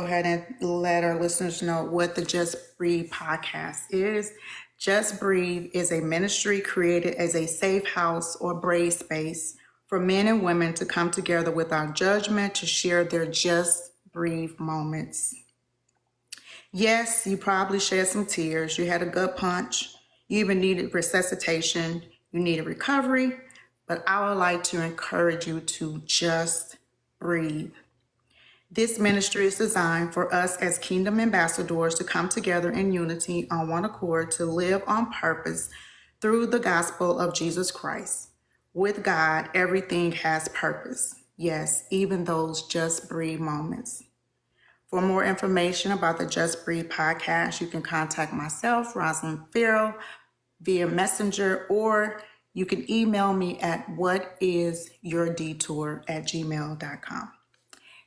Go ahead and let our listeners know what the Just Breathe podcast is. Just Breathe is a ministry created as a safe house or brave space for men and women to come together without judgment to share their Just Breathe moments. Yes, you probably shed some tears. You had a gut punch. You even needed resuscitation. You needed recovery. But I would like to encourage you to just breathe. This ministry is designed for us as kingdom ambassadors to come together in unity on one accord to live on purpose through the gospel of Jesus Christ. With God, everything has purpose. Yes, even those just breathe moments. For more information about the Just Breathe podcast, you can contact myself, Rosalind Farrell, via Messenger, or you can email me at whatisyourdetour@gmail.com.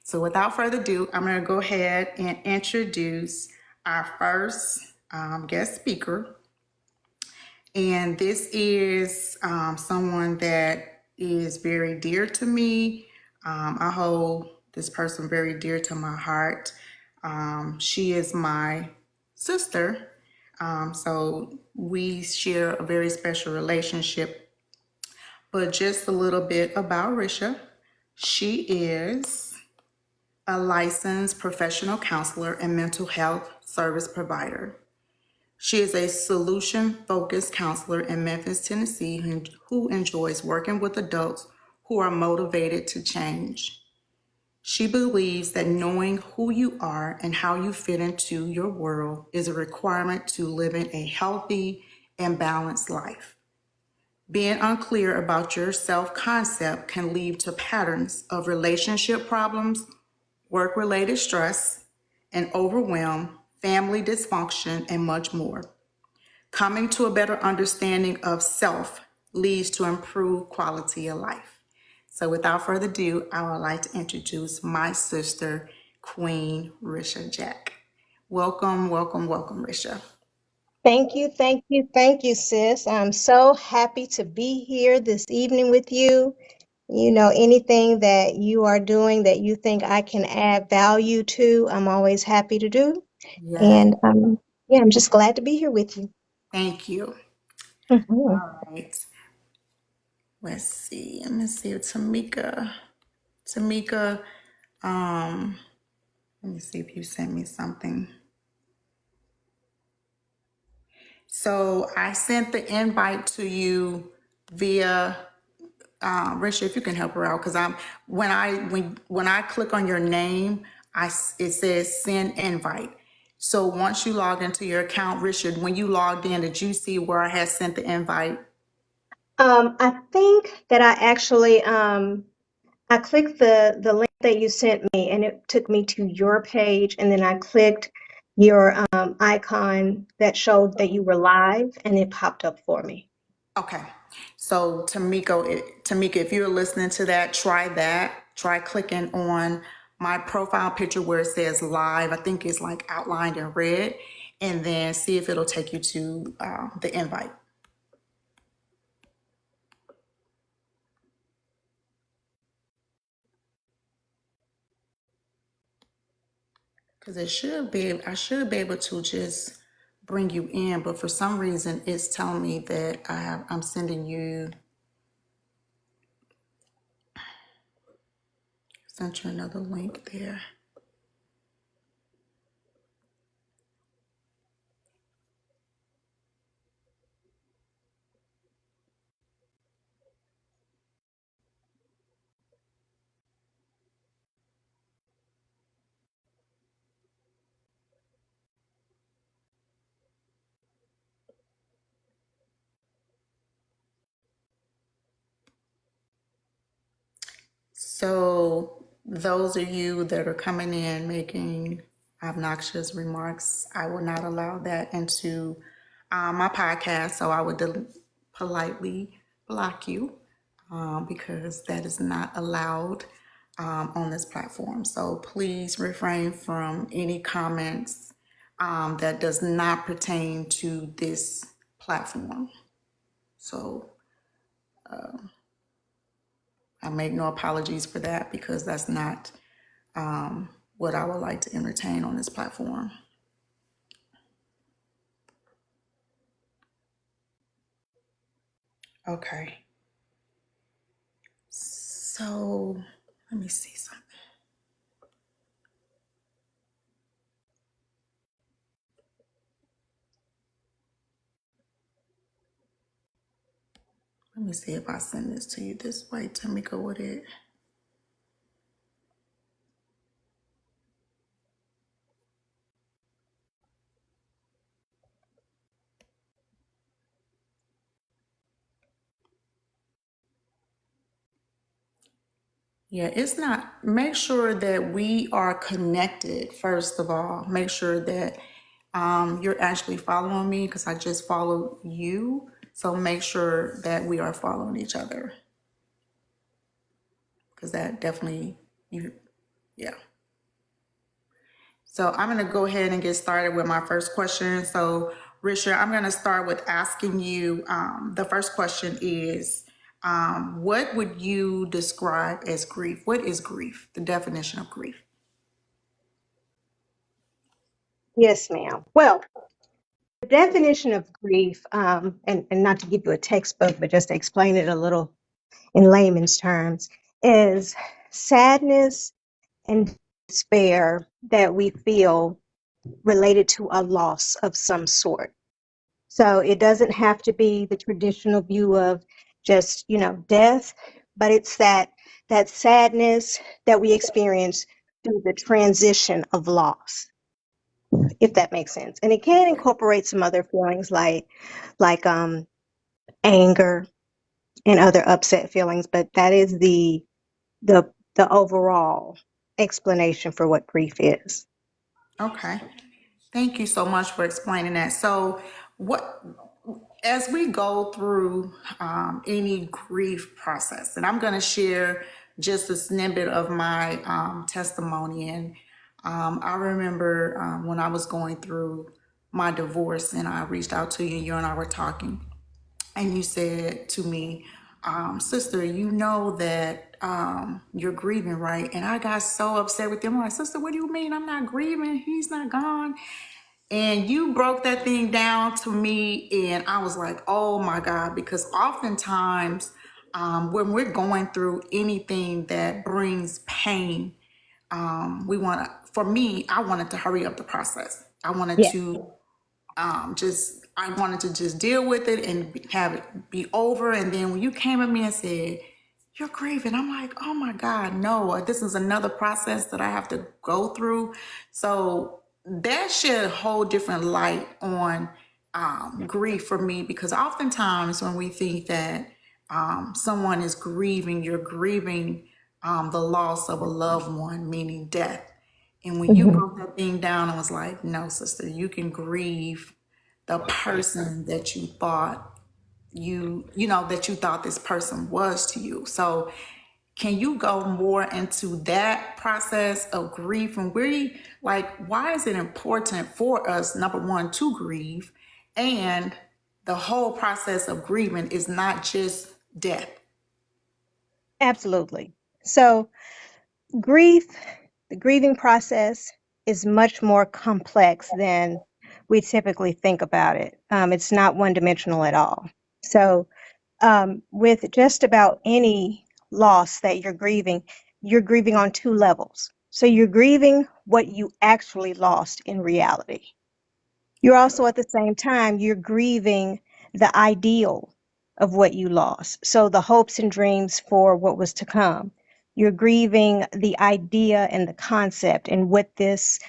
So without further ado, I'm going to go ahead and introduce our first guest speaker. And this is someone that is very dear to me. I hold this person very dear to my heart. She is my sister. So we share a very special relationship. But just a little bit about Reisha. She is a licensed professional counselor and mental health service provider. She is a solution-focused counselor in Memphis, Tennessee, who enjoys working with adults who are motivated to change. She believes that knowing who you are and how you fit into your world is a requirement to living a healthy and balanced life. Being unclear about your self-concept can lead to patterns of relationship problems, work-related stress, and overwhelm, family dysfunction, and much more. Coming to a better understanding of self leads to improved quality of life. So without further ado, I would like to introduce my sister, Queen Reisha Jack. Welcome, welcome, welcome, Reisha. Thank you, sis. I'm so happy to be here this evening with you. You know, anything that you are doing that you think I can add value to, I'm always happy to do. Yes, And yeah, I'm just glad to be here with you. thank you. Mhm. All right. Let's see. Let me see. Tameka. Tameka, um, let me see if you sent me something. So I sent the invite to you via Risha, if you can help her out, because I'm when I click on your name, it says send invite. So once you log into your account, Richard, when you logged in, did you see where I had sent the invite? I think that I clicked the link that you sent me, and it took me to your page, and then I clicked your icon that showed that you were live, and it popped up for me. Okay. So Tameka, if you're listening to that, try that. Try clicking on my profile picture where it says live. I think it's like outlined in red, and then see if it'll take you to the invite. Because I should be able to just bring you in, but for some reason it's telling me that I'm sending you, sent you another link there. So those of you that are coming in making obnoxious remarks, I will not allow that into my podcast. So I would politely block you because that is not allowed on this platform. So please refrain from any comments that does not pertain to this platform. So I make no apologies for that because that's not what I would like to entertain on this platform. Okay. So let me see something. Let me see if I send this to you this way. Tameka, would it? Yeah, it's not. Make sure that we are connected, first of all. Make sure that you're actually following me because I just followed you. So make sure that we are following each other because that definitely, you, yeah. So I'm going to go ahead and get started with my first question. So, Risha, I'm going to start with asking you the first question is, what would you describe as grief? What is grief? The definition of grief? Yes, ma'am. Well, the definition of grief, and not to give you a textbook, but just to explain it a little in layman's terms, is sadness and despair that we feel related to a loss of some sort. So it doesn't have to be the traditional view of just, death, but it's that sadness that we experience through the transition of loss, if that makes sense. And it can incorporate some other feelings like anger and other upset feelings, but that is the the overall explanation for what grief is. Okay. Thank you so much for explaining that. So, what as we go through any grief process, and I'm going to share just a snippet of my testimony. And I remember when I was going through my divorce, and I reached out to you, and you and I were talking, and you said to me, sister, you know that you're grieving, right? And I got so upset with them. I'm like, sister, what do you mean I'm not grieving? He's not gone. And you broke that thing down to me, and I was like, oh my God, because oftentimes when we're going through anything that brings pain, we want to, for me, I wanted to hurry up the process. I wanted Yeah. to I wanted to just deal with it and have it be over. And then when you came at me and said, you're grieving, I'm like, oh my God, no, this is another process that I have to go through. So that shed a whole different light on grief for me, because oftentimes when we think that someone is grieving, you're grieving the loss of a loved one, meaning death. And when you Mhm. broke that thing down, I was like, no, sister, you can grieve the person that you thought that you thought this person was to you. So can you go more into that process of grief, and really, like, why is it important for us, number one, to grieve, and the whole process of grieving is not just death? Absolutely. So grief, the grieving process is much more complex than we typically think about it. It's not one dimensional at all. So, with just about any loss that you're grieving on two levels. So, you're grieving what you actually lost in reality. You're also at the same time, you're grieving the ideal of what you lost. So the hopes and dreams for what was to come. You're grieving the idea and the concept and what this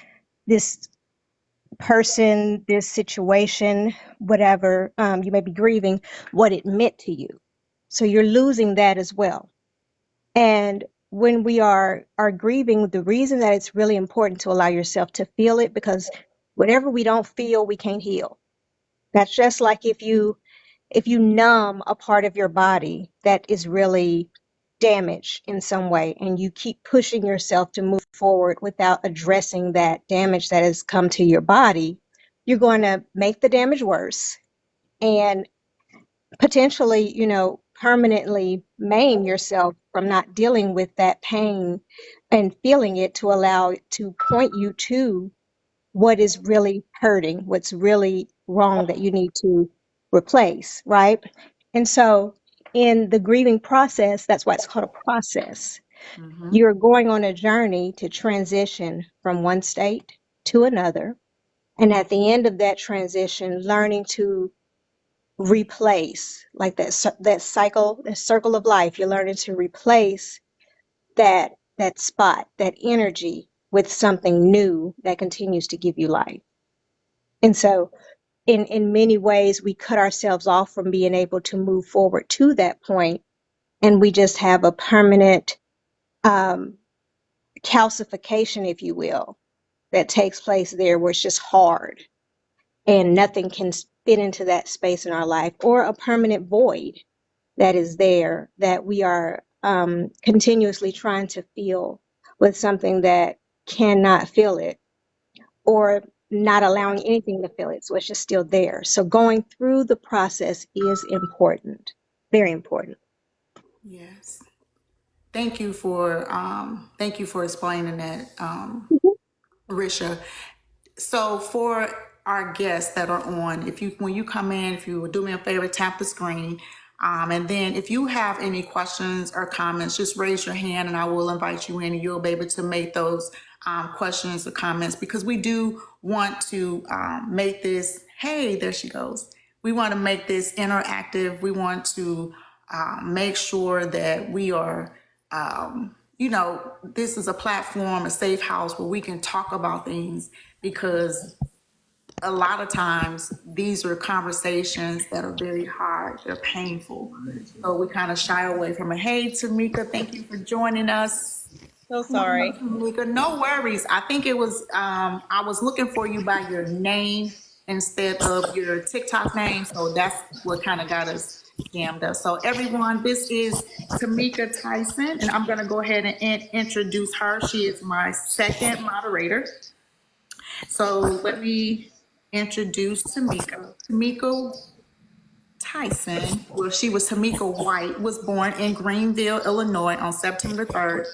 person, this situation, whatever, you may be grieving what it meant to you. So you're losing that as well. And when we are grieving, the reason that it's really important to allow yourself to feel it, because whatever we don't feel, we can't heal. That's just like if you numb a part of your body that is really damaged in some way, and you keep pushing yourself to move forward without addressing that damage that has come to your body, you're going to make the damage worse and potentially, permanently maim yourself from not dealing with that pain and feeling it to allow to point you to what is really hurting, what's really wrong that you need to replace, right? And so in the grieving process, that's why it's called a process. Mm-hmm. You're going on a journey to transition from one state to another. And at the end of that transition, learning to replace, like that cycle, that circle of life, you're learning to replace that spot, that energy with something new that continues to give you life. And so in many ways, we cut ourselves off from being able to move forward to that point, and we just have a permanent um, calcification, if you will, that takes place there where it's just hard and nothing can fit into that space in our life, or a permanent void that is there that we are continuously trying to fill with something that cannot fill it, or not allowing anything to fill it. So it's just still there. So going through the process is important, very important. Yes. Thank you for explaining that, Risha. So for our guests that are on, if you when you come in, if you would do me a favor, tap the screen. And then if you have any questions or comments, just raise your hand and I will invite you in and you'll be able to make those questions or comments, because we do want to make this, hey, there she goes. We want to make this interactive. We want to make sure that we are, this is a platform, a safe house where we can talk about things, because a lot of times these are conversations that are very hard, they're painful. So we kind of shy away from it. Hey, Tameka, thank you for joining us. So Come on sorry. up, Tameka. No worries. I think it was, I was looking for you by your name instead of your TikTok name. So that's what kind of got us jammed up. So everyone, this is Tameka Tyson, and I'm going to go ahead and introduce her. She is my second moderator. So let me introduce Tameka. Tameka Tyson, well, she was Tameka White, was born in Greenville, Illinois on September 3rd,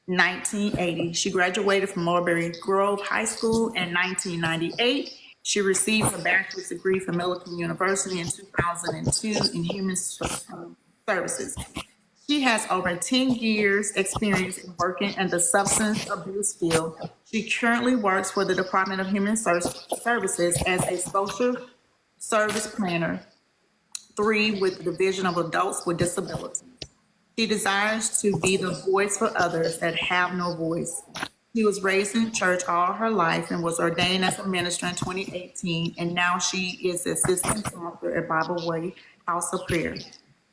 1980. She graduated from Mulberry Grove High School in 1998. She received her bachelor's degree from Millikan University in 2002 in human services. She has over 10 years experience in working in the substance abuse field. She currently works for the Department of Human Services as a social service planner, 3 with the Division of Adults with Disabilities. She desires to be the voice for others that have no voice. She was raised in church all her life and was ordained as a minister in 2018, and now she is the assistant pastor at Bible Way House of Prayer.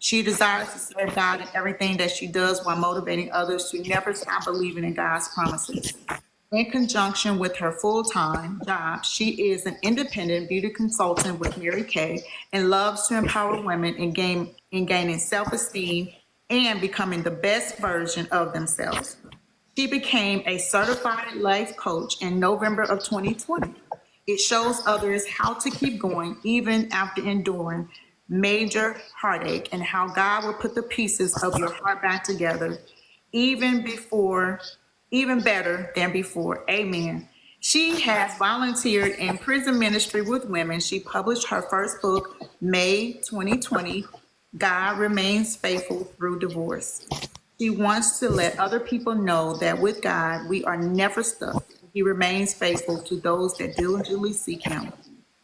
She desires to serve God in everything that she does while motivating others to never stop believing in God's promises. In conjunction with her full-time job, she is an independent beauty consultant with Mary Kay and loves to empower women in gaining self-esteem and becoming the best version of themselves. She became a certified life coach in November of 2020. It shows others how to keep going even after enduring major heartache, and how God will put the pieces of your heart back together even before, even better than before. Amen. She has volunteered in prison ministry with women. She published her first book, May 2020, God Remains Faithful Through Divorce. She wants to let other people know that with God, we are never stuck. He remains faithful to those that diligently seek Him.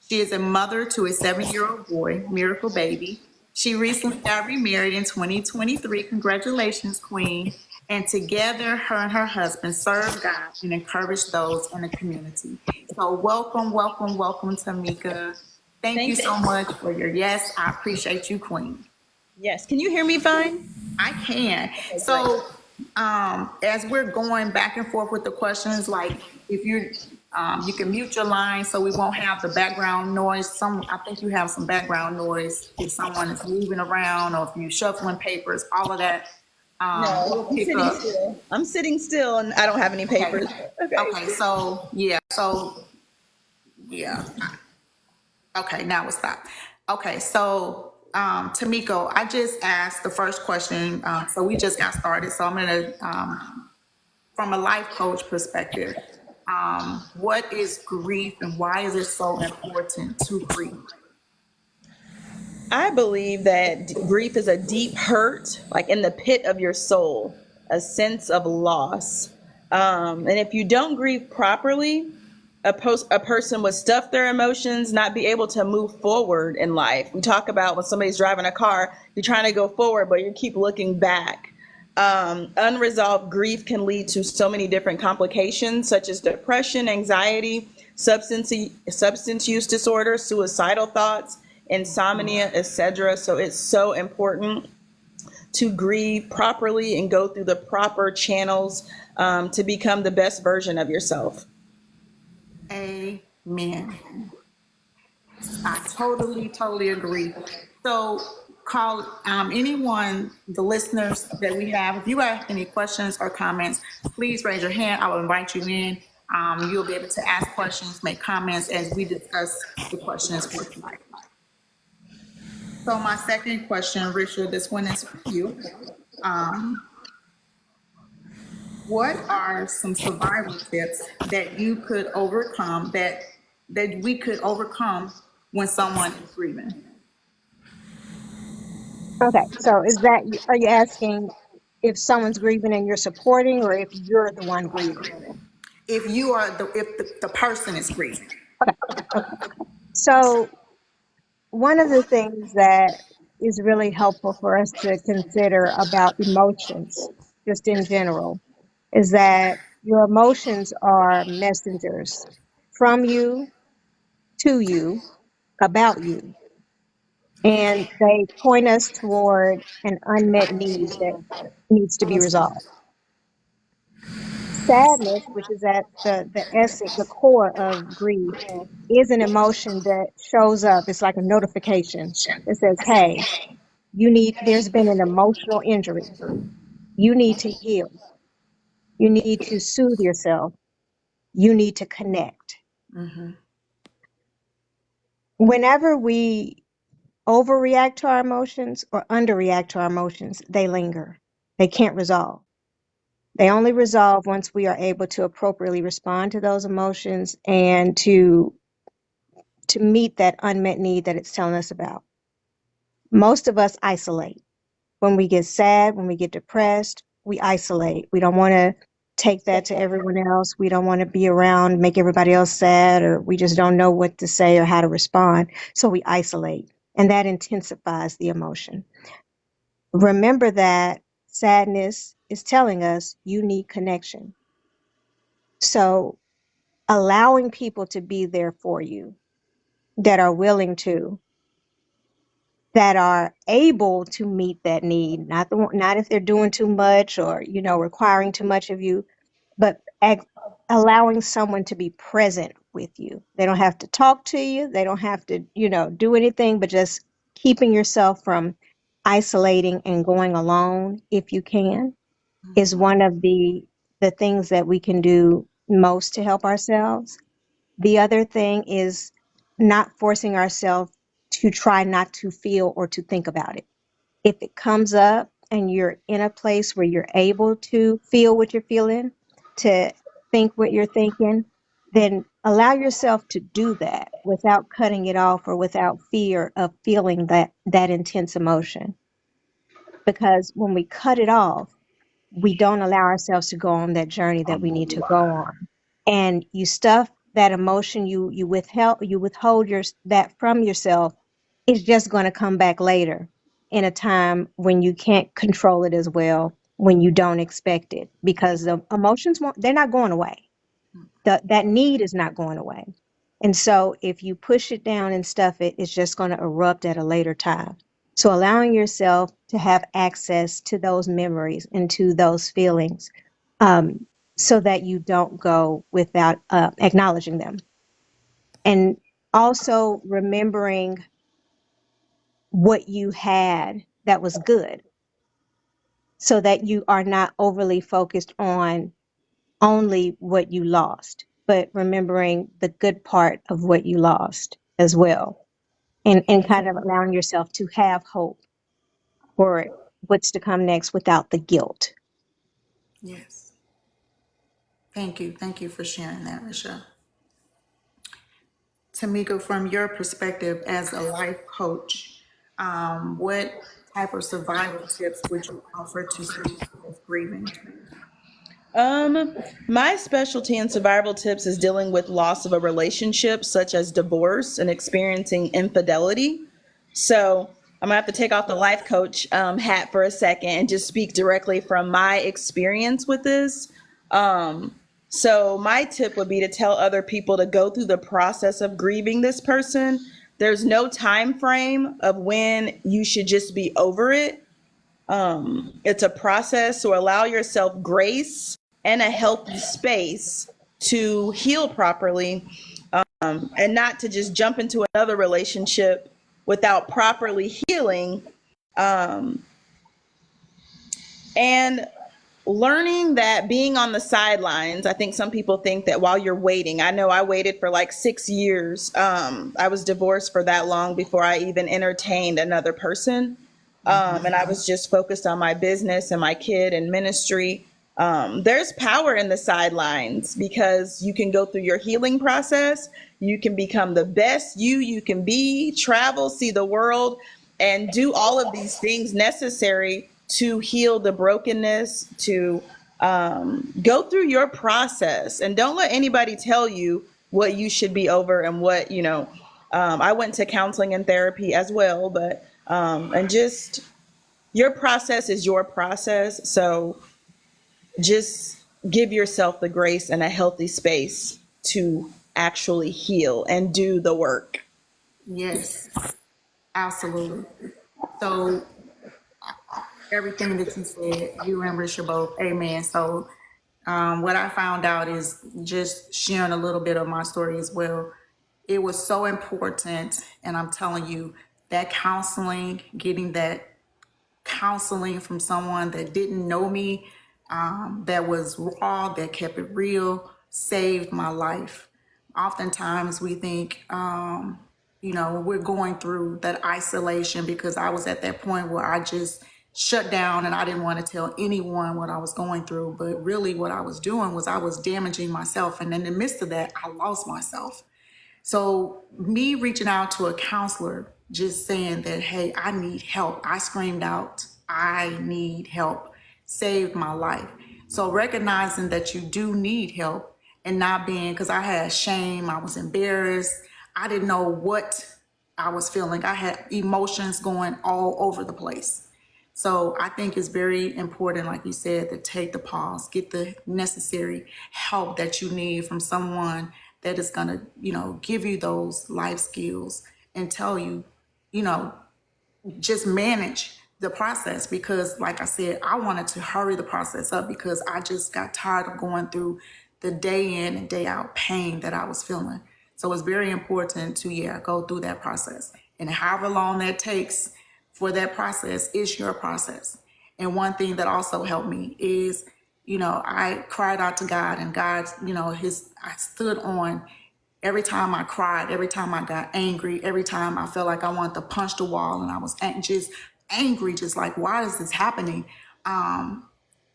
She is a mother to a 7-year-old boy, Miracle Baby. She recently got remarried in 2023. Congratulations, Queen. And together, her and her husband serve God and encourage those in the community. So, welcome, welcome, welcome, Tameka. Thank you Thank you. so much for your yes. I appreciate you, Queen. Yes. Can you hear me fine? I can. Okay, great. So, as we're going back and forth with the questions, like if you're, you can mute your line so we won't have the background noise. I think you have some background noise if someone is moving around or if you're shuffling papers, all of that. No, We'll I'm pick sitting up. still. I'm sitting still and I don't have any Okay. papers. Okay. Okay. So yeah. So yeah. Okay, now we'll stop. Okay, so Tamiko, I just asked the first question. So we just got started. So I'm gonna from a life coach perspective, what is grief and why is it so important to grieve? I believe that grief is a deep hurt, like in the pit of your soul, a sense of loss. And if you don't grieve properly, a person would stuff their emotions, not be able to move forward in life. We talk about when somebody's driving a car, you're trying to go forward, but you keep looking back. Unresolved grief can lead to so many different complications, such as depression, anxiety, substance use disorder, suicidal thoughts, insomnia, etc. So it's so important to grieve properly and go through the proper channels to become the best version of yourself. Amen. I totally agree. So, call anyone, the listeners that we have. If you have any questions or comments, please raise your hand. I will invite you in. You'll be able to ask questions, make comments as we discuss the questions for tonight. So, my second question, Richard, this one is for you. What are some survival tips that you could overcome that we could overcome when someone is grieving? Okay, so are you asking if someone's grieving and you're supporting, or if you're the one grieving? If you are the person is grieving. Okay. So one of the things that is really helpful for us to consider about emotions, just in general, is that your emotions are messengers from you, to you, about you, and they point us toward an unmet need that needs to be resolved. Sadness, which is at the essence, the core of grief, is an emotion that shows up. It's like a notification that says, hey, there's been an emotional injury. You need to heal. You need to soothe yourself. You need to connect. Whenever we overreact to our emotions or underreact to our emotions, they linger. They can't resolve. They only resolve once we are able to appropriately respond to those emotions and to meet that unmet need that it's telling us about. Most of us isolate. When we get sad, when we get depressed, we isolate. We don't want to take that to everyone else. We don't want to be around, make everybody else sad, or we just don't know what to say or how to respond. So we isolate, and that intensifies the emotion. Remember that sadness is telling us you need connection. So allowing people to be there for you that are willing to, that are able to meet that need, not if they're doing too much or, requiring too much of you, but allowing someone to be present with you. They don't have to talk to you. They don't have to, do anything, but just keeping yourself from isolating and going alone, if you can, is one of the things that we can do most to help ourselves. The other thing is not forcing ourselves to try not to feel or to think about it. If it comes up and you're in a place where you're able to feel what you're feeling, to think what you're thinking, then allow yourself to do that without cutting it off or without fear of feeling that intense emotion. Because when we cut it off, we don't allow ourselves to go on that journey that we need to go on. And you stuff that emotion, you withhold that from yourself, it's just going to come back later in a time when you can't control it as well, when you don't expect it, because the emotions they're not going away. That need is not going away. And so if you push it down and stuff it, it's just going to erupt at a later time. So allowing yourself to have access to those memories and to those feelings, so that you don't go without acknowledging them. And also remembering what you had that was good, so that you are not overly focused on only what you lost, but remembering the good part of what you lost as well. And kind of allowing yourself to have hope for what's to come next without the guilt. Yes. Thank you. Thank you for sharing that, Risha. Tameka, from your perspective as a life coach, what type of survival tips would you offer to someone who's grieving? My specialty in survival tips is dealing with loss of a relationship, such as divorce and experiencing infidelity. So I'm gonna have to take off the life coach hat for a second and just speak directly from my experience with this. So my tip would be to tell other people to go through the process of grieving this person. There's no time frame of when you should just be over it. It's a process, so allow yourself grace and a healthy space to heal properly, and not to just jump into another relationship without properly healing, and learning that being on the sidelines. I think some people think that while you're waiting, I know I waited for like 6 years. I was divorced for that long before I even entertained another person. And I was just focused on my business and my kid and ministry. There's power in the sidelines because you can go through your healing process. You can become the best you can be, travel, see the world, and do all of these things necessary to heal the brokenness, to go through your process. And don't let anybody tell you what you should be over and what, I went to counseling and therapy as well, but and just your process is your process. So just give yourself the grace and a healthy space to actually heal and do the work. Yes, absolutely. So everything that you said, you and Risha both, amen. So what I found out is just sharing a little bit of my story as well. It was so important, and I'm telling you, that counseling, getting that counseling from someone that didn't know me, that was raw, that kept it real, saved my life. Oftentimes we think, we're going through that isolation because I was at that point where I just shut down and I didn't want to tell anyone what I was going through. But really, what I was doing was I was damaging myself. And in the midst of that, I lost myself. So me reaching out to a counselor, just saying that, hey, I need help. I screamed out, I need help, saved my life. So recognizing that you do need help and not being, because I had shame, I was embarrassed, I didn't know what I was feeling. I had emotions going all over the place. So I think it's very important, like you said, to take the pause, get the necessary help that you need from someone that is going to, give you those life skills and tell you, you know, just manage the process. Because like I said, I wanted to hurry the process up because I just got tired of going through the day in and day out pain that I was feeling. So it's very important to, go through that process. And however long that takes for that process is your process. And one thing that also helped me is, I cried out to God, and God, I stood on every time I cried, every time I got angry, every time I felt like I wanted to punch the wall and I was just angry, just like, why is this happening?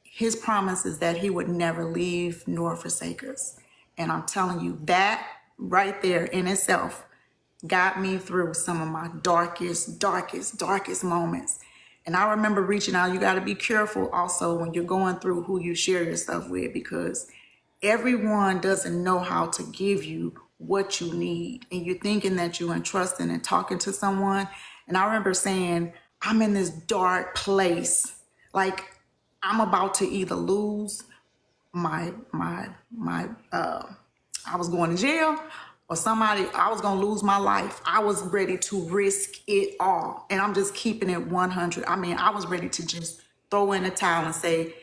His promise is that he would never leave nor forsake us. And I'm telling you, that right there in itself got me through some of my darkest moments. And I remember reaching out. You got to be careful also when you're going through who you share your stuff with, because everyone doesn't know how to give you what you need. And you're thinking that you're entrusting and talking to someone. And I remember saying, I'm in this dark place. Like, I'm about to either lose my I was going to jail, or I was going to lose my life. I was ready to risk it all. And I'm just keeping it 100. I mean, I was ready to just throw in the towel and say,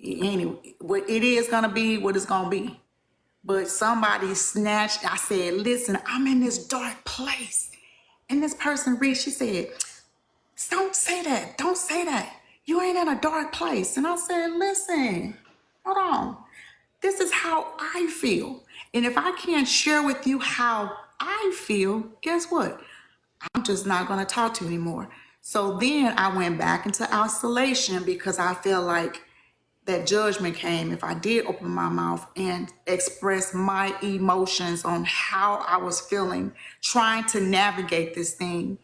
anyway, what it is going to be, what it's going to be. But somebody snatched, I said, listen, I'm in this dark place. And this person reached, she said, don't say that. Don't say that. You ain't in a dark place. And I said, listen, hold on. This is how I feel. And if I can't share with you how I feel, guess what? I'm just not going to talk to you anymore. So then I went back into isolation because I feel like that judgment came if I did open my mouth and express my emotions on how I was feeling, trying to navigate this thing.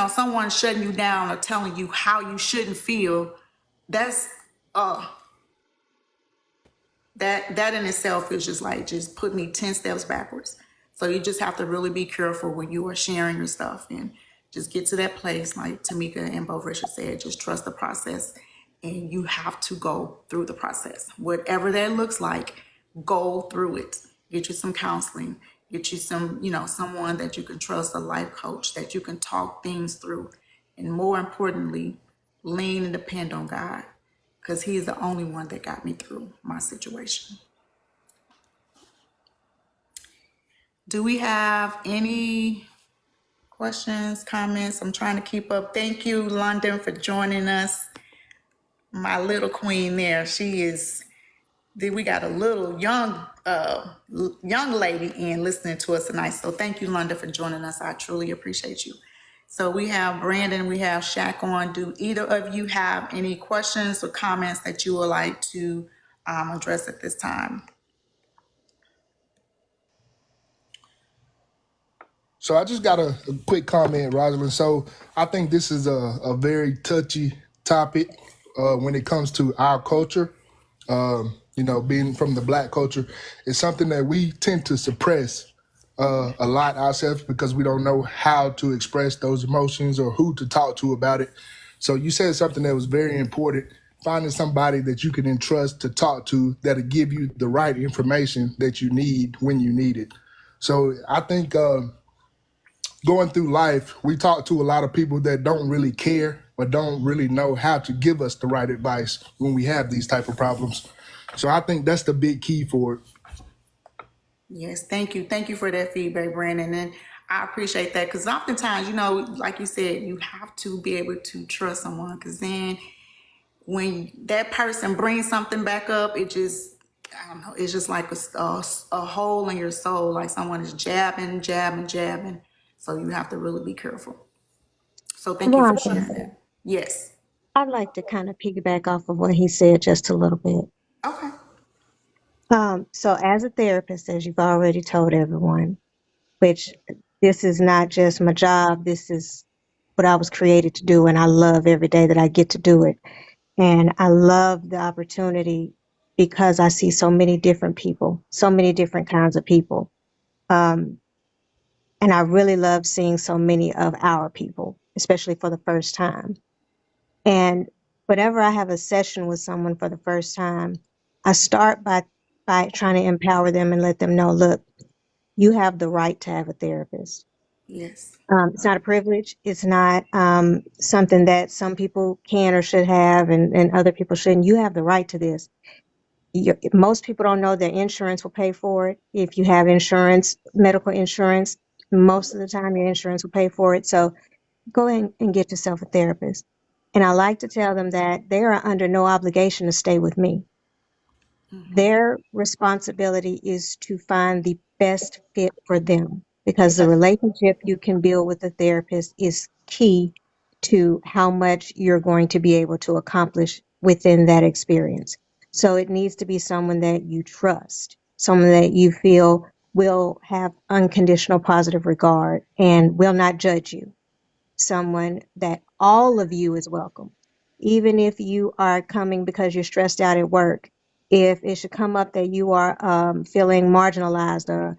Someone shutting you down or telling you how you shouldn't feel, that's that in itself is just put me 10 steps backwards. So you just have to really be careful when you are sharing your stuff, and just get to that place like Tameka and both Reisha said, just trust the process, and you have to go through the process. Whatever that looks like, go through it. Get you some counseling, get you someone that you can trust, a life coach that you can talk things through. And more importantly, lean and depend on God, because He is the only one that got me through my situation. Do we have any questions, comments? I'm trying to keep up. Thank you, London, for joining us. My little queen there. We got a little young lady in listening to us tonight. So thank you, London, for joining us. I truly appreciate you. So we have Brandon, we have Shaq on. Do either of you have any questions or comments that you would like to address at this time? So I just got a quick comment, Rosalind. So I think this is a very touchy topic when it comes to our culture. Being from the Black culture, it's something that we tend to suppress a lot ourselves because we don't know how to express those emotions or who to talk to about it. So you said something that was very important, finding somebody that you can entrust to talk to that'll give you the right information that you need when you need it. So I think going through life, we talk to a lot of people that don't really care or don't really know how to give us the right advice when we have these type of problems. So I think that's the big key for it. Yes, thank you. Thank you for that feedback, Brandon. And I appreciate that, because oftentimes, like you said, you have to be able to trust someone, because then when that person brings something back up, I don't know, it's just like a hole in your soul, like someone is jabbing, jabbing, jabbing. So you have to really be careful. So thank you for Rhonda, sharing that. Yes. I'd like to kind of piggyback off of what he said just a little bit. Okay. So as a therapist, as you've already told everyone, which this is not just my job, this is what I was created to do, and I love every day that I get to do it. And I love the opportunity because I see so many different people, so many different kinds of people. And I really love seeing so many of our people, especially for the first time. And whenever I have a session with someone for the first time, I start by trying to empower them and let them know, look, you have the right to have a therapist. Yes. It's not a privilege. It's not something that some people can or should have and other people shouldn't. You have the right to this. Most people don't know their insurance will pay for it. If you have insurance, medical insurance, most of the time your insurance will pay for it. So go ahead and get yourself a therapist. And I like to tell them that they are under no obligation to stay with me. Their responsibility is to find the best fit for them, because the relationship you can build with a therapist is key to how much you're going to be able to accomplish within that experience. So it needs to be someone that you trust, someone that you feel will have unconditional positive regard and will not judge you, someone that all of you is welcome. Even if you are coming because you're stressed out at work, if it should come up that you are feeling marginalized, or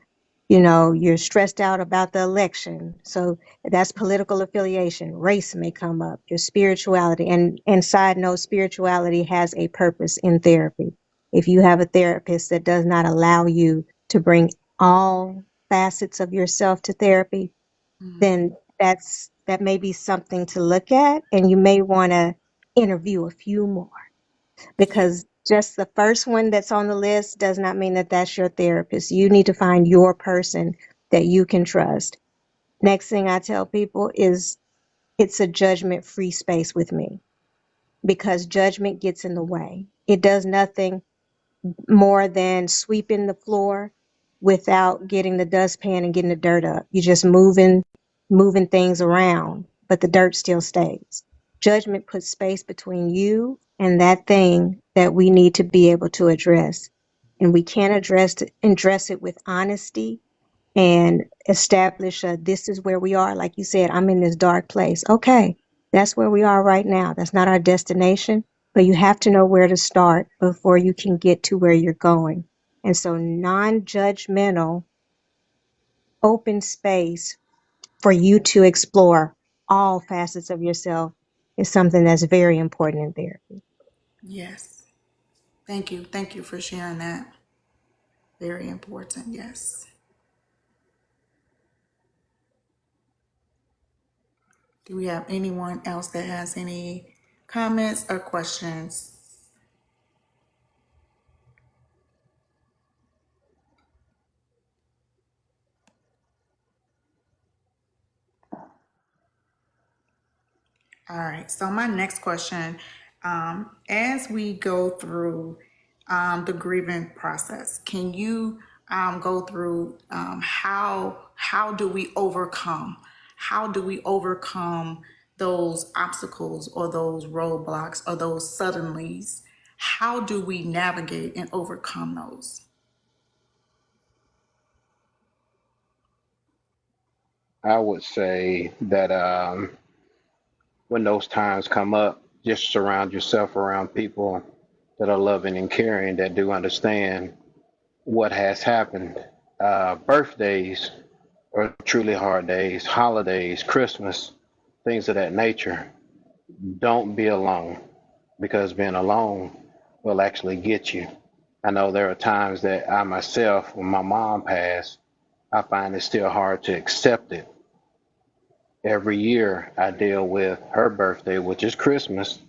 you're stressed out about the election, so that's political affiliation. Race may come up, your spirituality, and side note, spirituality has a purpose in therapy. If you have a therapist that does not allow you to bring all facets of yourself to therapy, then that may be something to look at, and you may want to interview a few more, because just the first one that's on the list does not mean that that's your therapist. You need to find your person that you can trust. Next thing I tell people is it's a judgment-free space with me, because judgment gets in the way. It does nothing more than sweeping the floor without getting the dustpan and getting the dirt up. You're just moving things around, but the dirt still stays. Judgment puts space between you and that thing that we need to be able to address. And we can't address it with honesty and establish this is where we are. Like you said, I'm in this dark place. Okay, that's where we are right now. That's not our destination, but you have to know where to start before you can get to where you're going. And so non-judgmental, open space for you to explore all facets of yourself is something that's very important in therapy. Yes. Thank you. Thank you for sharing that. Very important. Yes. Do we have anyone else that has any comments or questions? All right. So my next question, as we go through the grieving process, can you go through how do we overcome? How do we overcome those obstacles or those roadblocks or those suddenlies? How do we navigate and overcome those? I would say that when those times come up, just surround yourself around people that are loving and caring, that do understand what has happened. Birthdays are truly hard days, holidays, Christmas, things of that nature. Don't be alone, because being alone will actually get you. I know there are times that I myself, when my mom passed, I find it still hard to accept it. Every year I deal with her birthday, which is Christmas,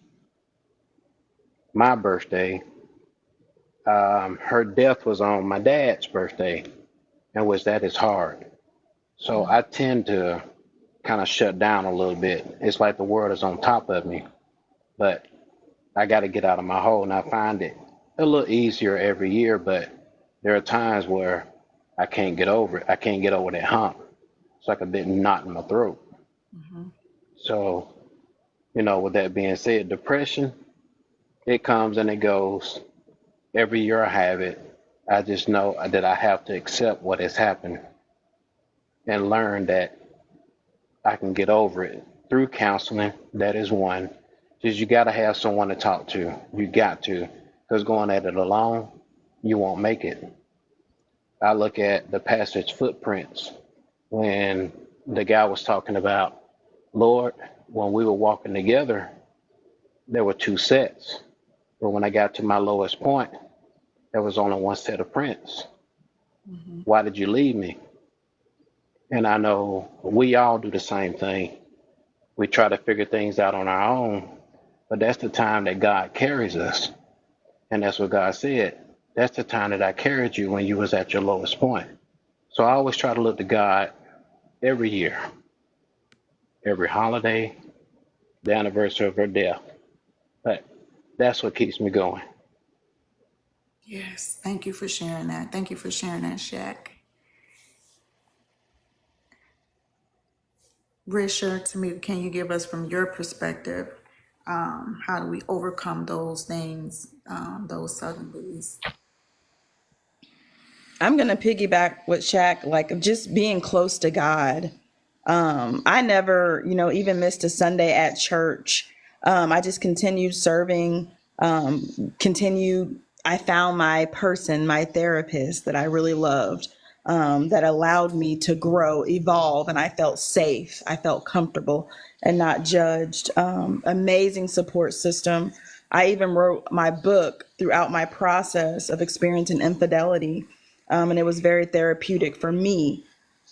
my birthday. Her death was on my dad's birthday, and which that is hard. So I tend to kind of shut down a little bit. It's like the world is on top of me, but I got to get out of my hole, and I find it a little easier every year. But there are times where I can't get over it. I can't get over that hump. It's like a big knot in my throat. So, with that being said, depression, it comes and it goes. Every year I have it. I just know that I have to accept what has happened and learn that I can get over it through counseling. That is one. Just you got to have someone to talk to. You got to, because going at it alone, you won't make it. I look at the passage Footprints when the guy was talking about, Lord, when we were walking together, there were two sets. But when I got to my lowest point, there was only one set of prints. Why did you leave me? And I know we all do the same thing. We try to figure things out on our own, but that's the time that God carries us. And that's what God said. That's the time that I carried you when you was at your lowest point. So I always try to look to God every year, every holiday, the anniversary of her death. But that's what keeps me going. Yes. Thank you for sharing that. Thank you for sharing that, Shaq. Risha, Tameka, can you give us from your perspective, how do we overcome those things, those suddenlies? I'm gonna piggyback with Shaq, like just being close to God. I never, even missed a Sunday at church. I just continued serving, continued. I found my person, my therapist that I really loved, that allowed me to grow, evolve, and I felt safe. I felt comfortable and not judged. Amazing support system. I even wrote my book throughout my process of experiencing infidelity, and it was very therapeutic for me.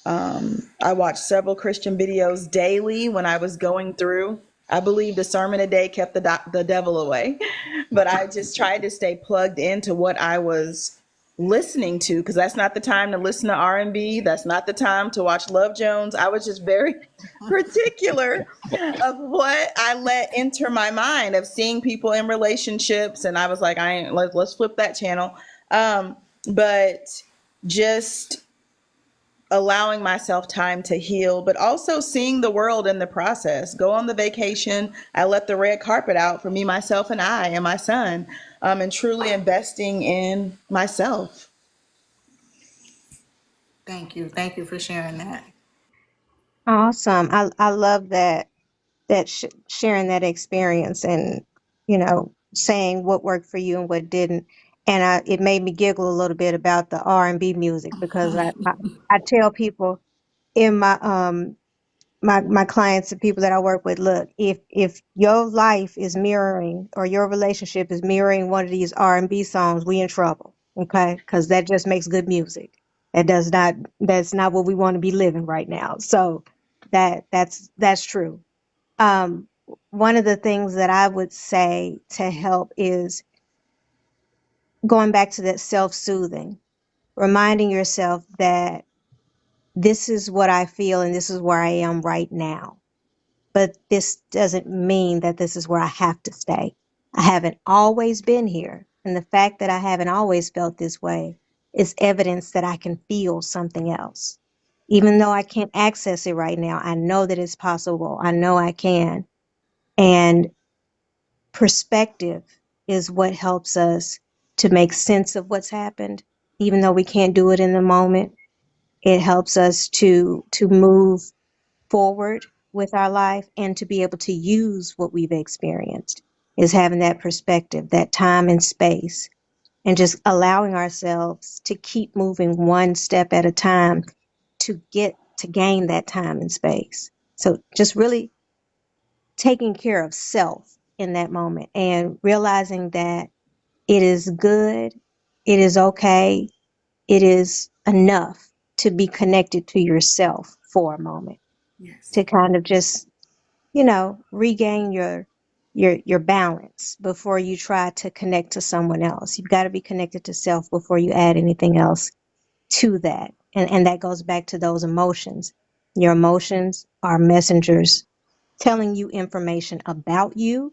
I watched several Christian videos daily when I was going through. I believe the sermon a day kept the devil away, but I just tried to stay plugged into what I was listening to, because that's not the time to listen to R&B. That's not the time to watch Love Jones. I was just very particular of what I let enter my mind, of seeing people in relationships, and I was like, let's flip that channel. But just allowing myself time to heal, but also seeing the world in the process. Go on the vacation. I let the red carpet out for me, myself, and I and my son, and truly investing in myself. Thank you. Thank you for sharing that. Awesome. I love that sharing that experience and saying what worked for you and what didn't. And it made me giggle a little bit about the R&B music because I tell people in my clients and people that I work with, look, if your life is mirroring or your relationship is mirroring one of these R&B songs, we in trouble, okay? Because that just makes good music. That's not what we want to be living right now. So that's true. Um, One of the things that I would say to help is going back to that self-soothing, reminding yourself that this is what I feel and this is where I am right now. But this doesn't mean that this is where I have to stay. I haven't always been here. And the fact that I haven't always felt this way is evidence that I can feel something else. Even though I can't access it right now, I know that it's possible. I know I can. And perspective is what helps us to make sense of what's happened. Even though we can't do it in the moment, it helps us to move forward with our life and to be able to use what we've experienced is having that perspective, that time and space, and just allowing ourselves to keep moving one step at a time to gain that time and space. So just really taking care of self in that moment and realizing that it is good, it is okay, it is enough to be connected to yourself for a moment, Yes. to kind of just regain your balance before you try to connect to someone else. You've got to be connected to self before you add anything else to that. And that goes back to those emotions. Your emotions are messengers telling you information about you,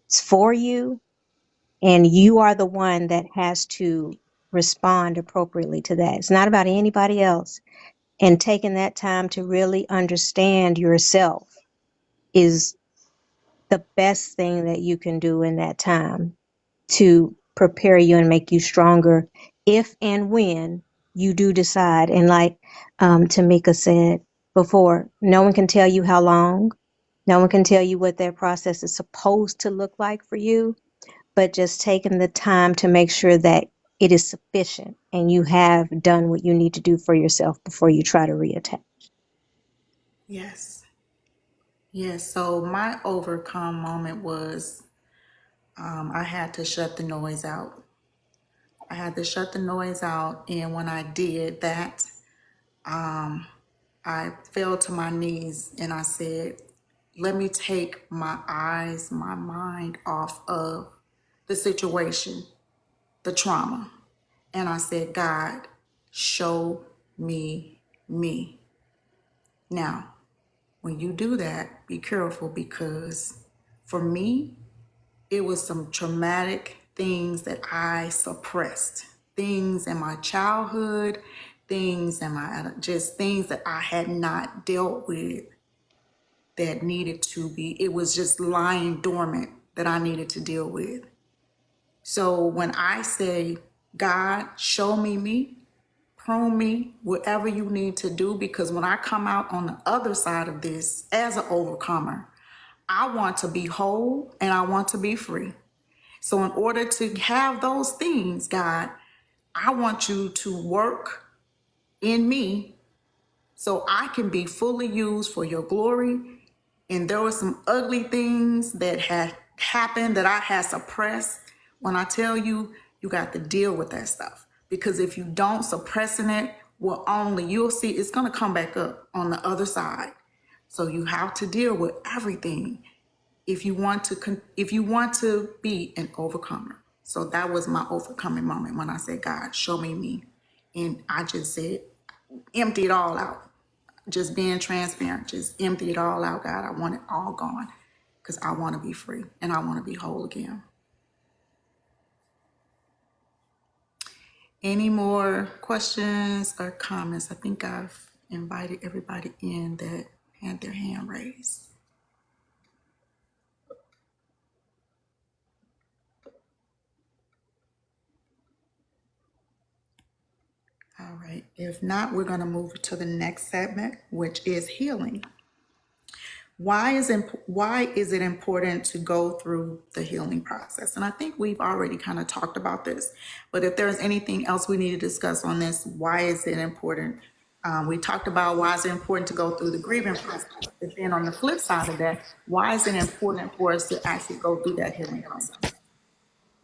it's for you, and you are the one that has to respond appropriately to that. It's not about anybody else. And taking that time to really understand yourself is the best thing that you can do in that time to prepare you and make you stronger if and when you do decide. And like Tameka said before, no one can tell you how long, no one can tell you what that process is supposed to look like for you, but just taking the time to make sure that it is sufficient and you have done what you need to do for yourself before you try to reattach. Yes. Yes. So my overcome moment was I had to shut the noise out. I had to shut the noise out. And when I did that, I fell to my knees and I said, let me take my eyes, my mind off of the situation, the trauma. And I said, God, show me me. Now, when you do that, be careful because for me, it was some traumatic things that I suppressed, things in my childhood, things in my just things that I had not dealt with that needed to be, it was just lying dormant that I needed to deal with. So when I say, God, show me me, prune me, whatever you need to do, because when I come out on the other side of this as an overcomer, I want to be whole and I want to be free. So in order to have those things, God, I want you to work in me so I can be fully used for your glory. And there were some ugly things that had happened that I had suppressed. When I tell you, you got to deal with that stuff. Because if you don't, suppressing it will only, you'll see it's going to come back up on the other side. So you have to deal with everything if you want to be an overcomer. So that was my overcoming moment when I said, God, show me me. And I just said, empty it all out. Just being transparent, just empty it all out, God. I want it all gone because I want to be free and I want to be whole again. Any more questions or comments? I think I've invited everybody in that had their hand raised. All right. If not, we're going to move to the next segment, which is healing. Why is it important to go through the healing process? And I think we've already kind of talked about this, but if there's anything else we need to discuss on this, why is it important? We talked about why is it important to go through the grieving process, but then on the flip side of that, why is it important for us to actually go through that healing process?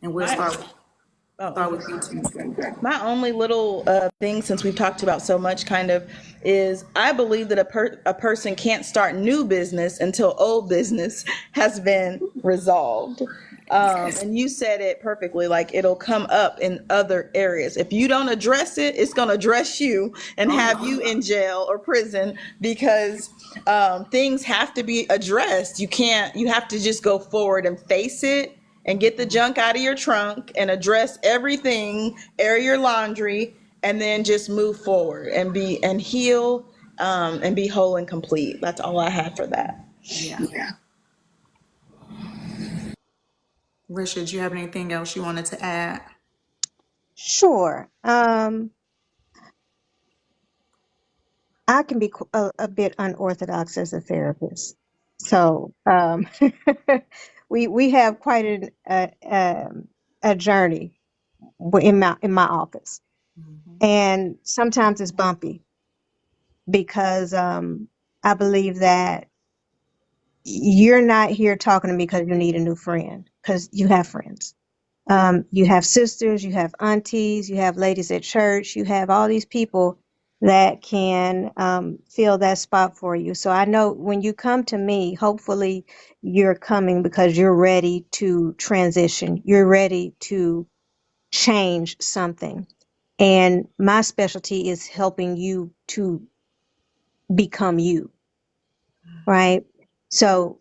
And we'll start with you, Tameka. My only little thing, since we've talked about so much, kind of, is I believe that a person can't start new business until old business has been resolved. And you said it perfectly, like it'll come up in other areas. If you don't address it, it's going to address you and have you in jail or prison, because things have to be addressed. You have to just go forward and face it and get the junk out of your trunk and address everything, air your laundry, and then just move forward and heal and be whole and complete. That's all I have for that. Yeah. Richard, do you have anything else you wanted to add? Sure. I can be a bit unorthodox as a therapist. So we have quite a journey in my office, and sometimes it's bumpy because I believe that you're not here talking to me because you need a new friend, because you have friends. You have sisters, you have aunties, you have ladies at church, you have all these people that can fill that spot for you. So I know when you come to me, hopefully you're coming because you're ready to transition. You're ready to change something. And my specialty is helping you to become you, right? So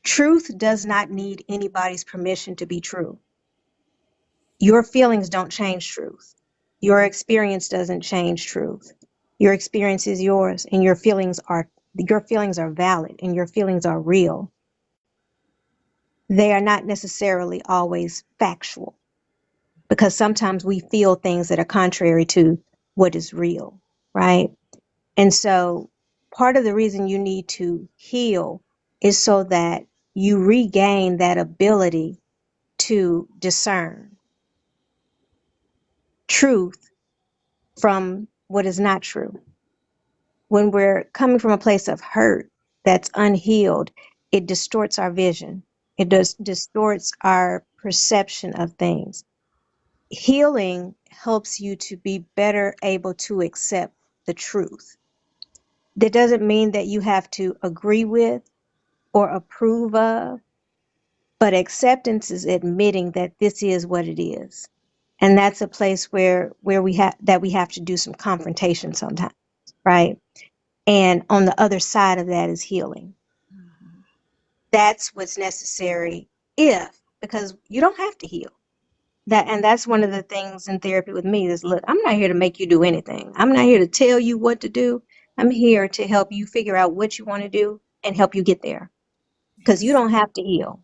truth does not need anybody's permission to be true. Your feelings don't change truth. Your experience doesn't change truth. Your experience is yours, and your feelings are valid, and your feelings are real. They are not necessarily always factual, because sometimes we feel things that are contrary to what is real, right? And so part of the reason you need to heal is so that you regain that ability to discern truth from what is not true. When we're coming from a place of hurt that's unhealed, it distorts our vision. It distorts our perception of things. Healing helps you to be better able to accept the truth. That doesn't mean that you have to agree with or approve of, but acceptance is admitting that this is what it is. And that's a place where we have to do some confrontation sometimes, right? And on the other side of that is healing. That's what's necessary because you don't have to heal. And that's one of the things in therapy with me is, look, I'm not here to make you do anything. I'm not here to tell you what to do. I'm here to help you figure out what you want to do and help you get there, because you don't have to heal.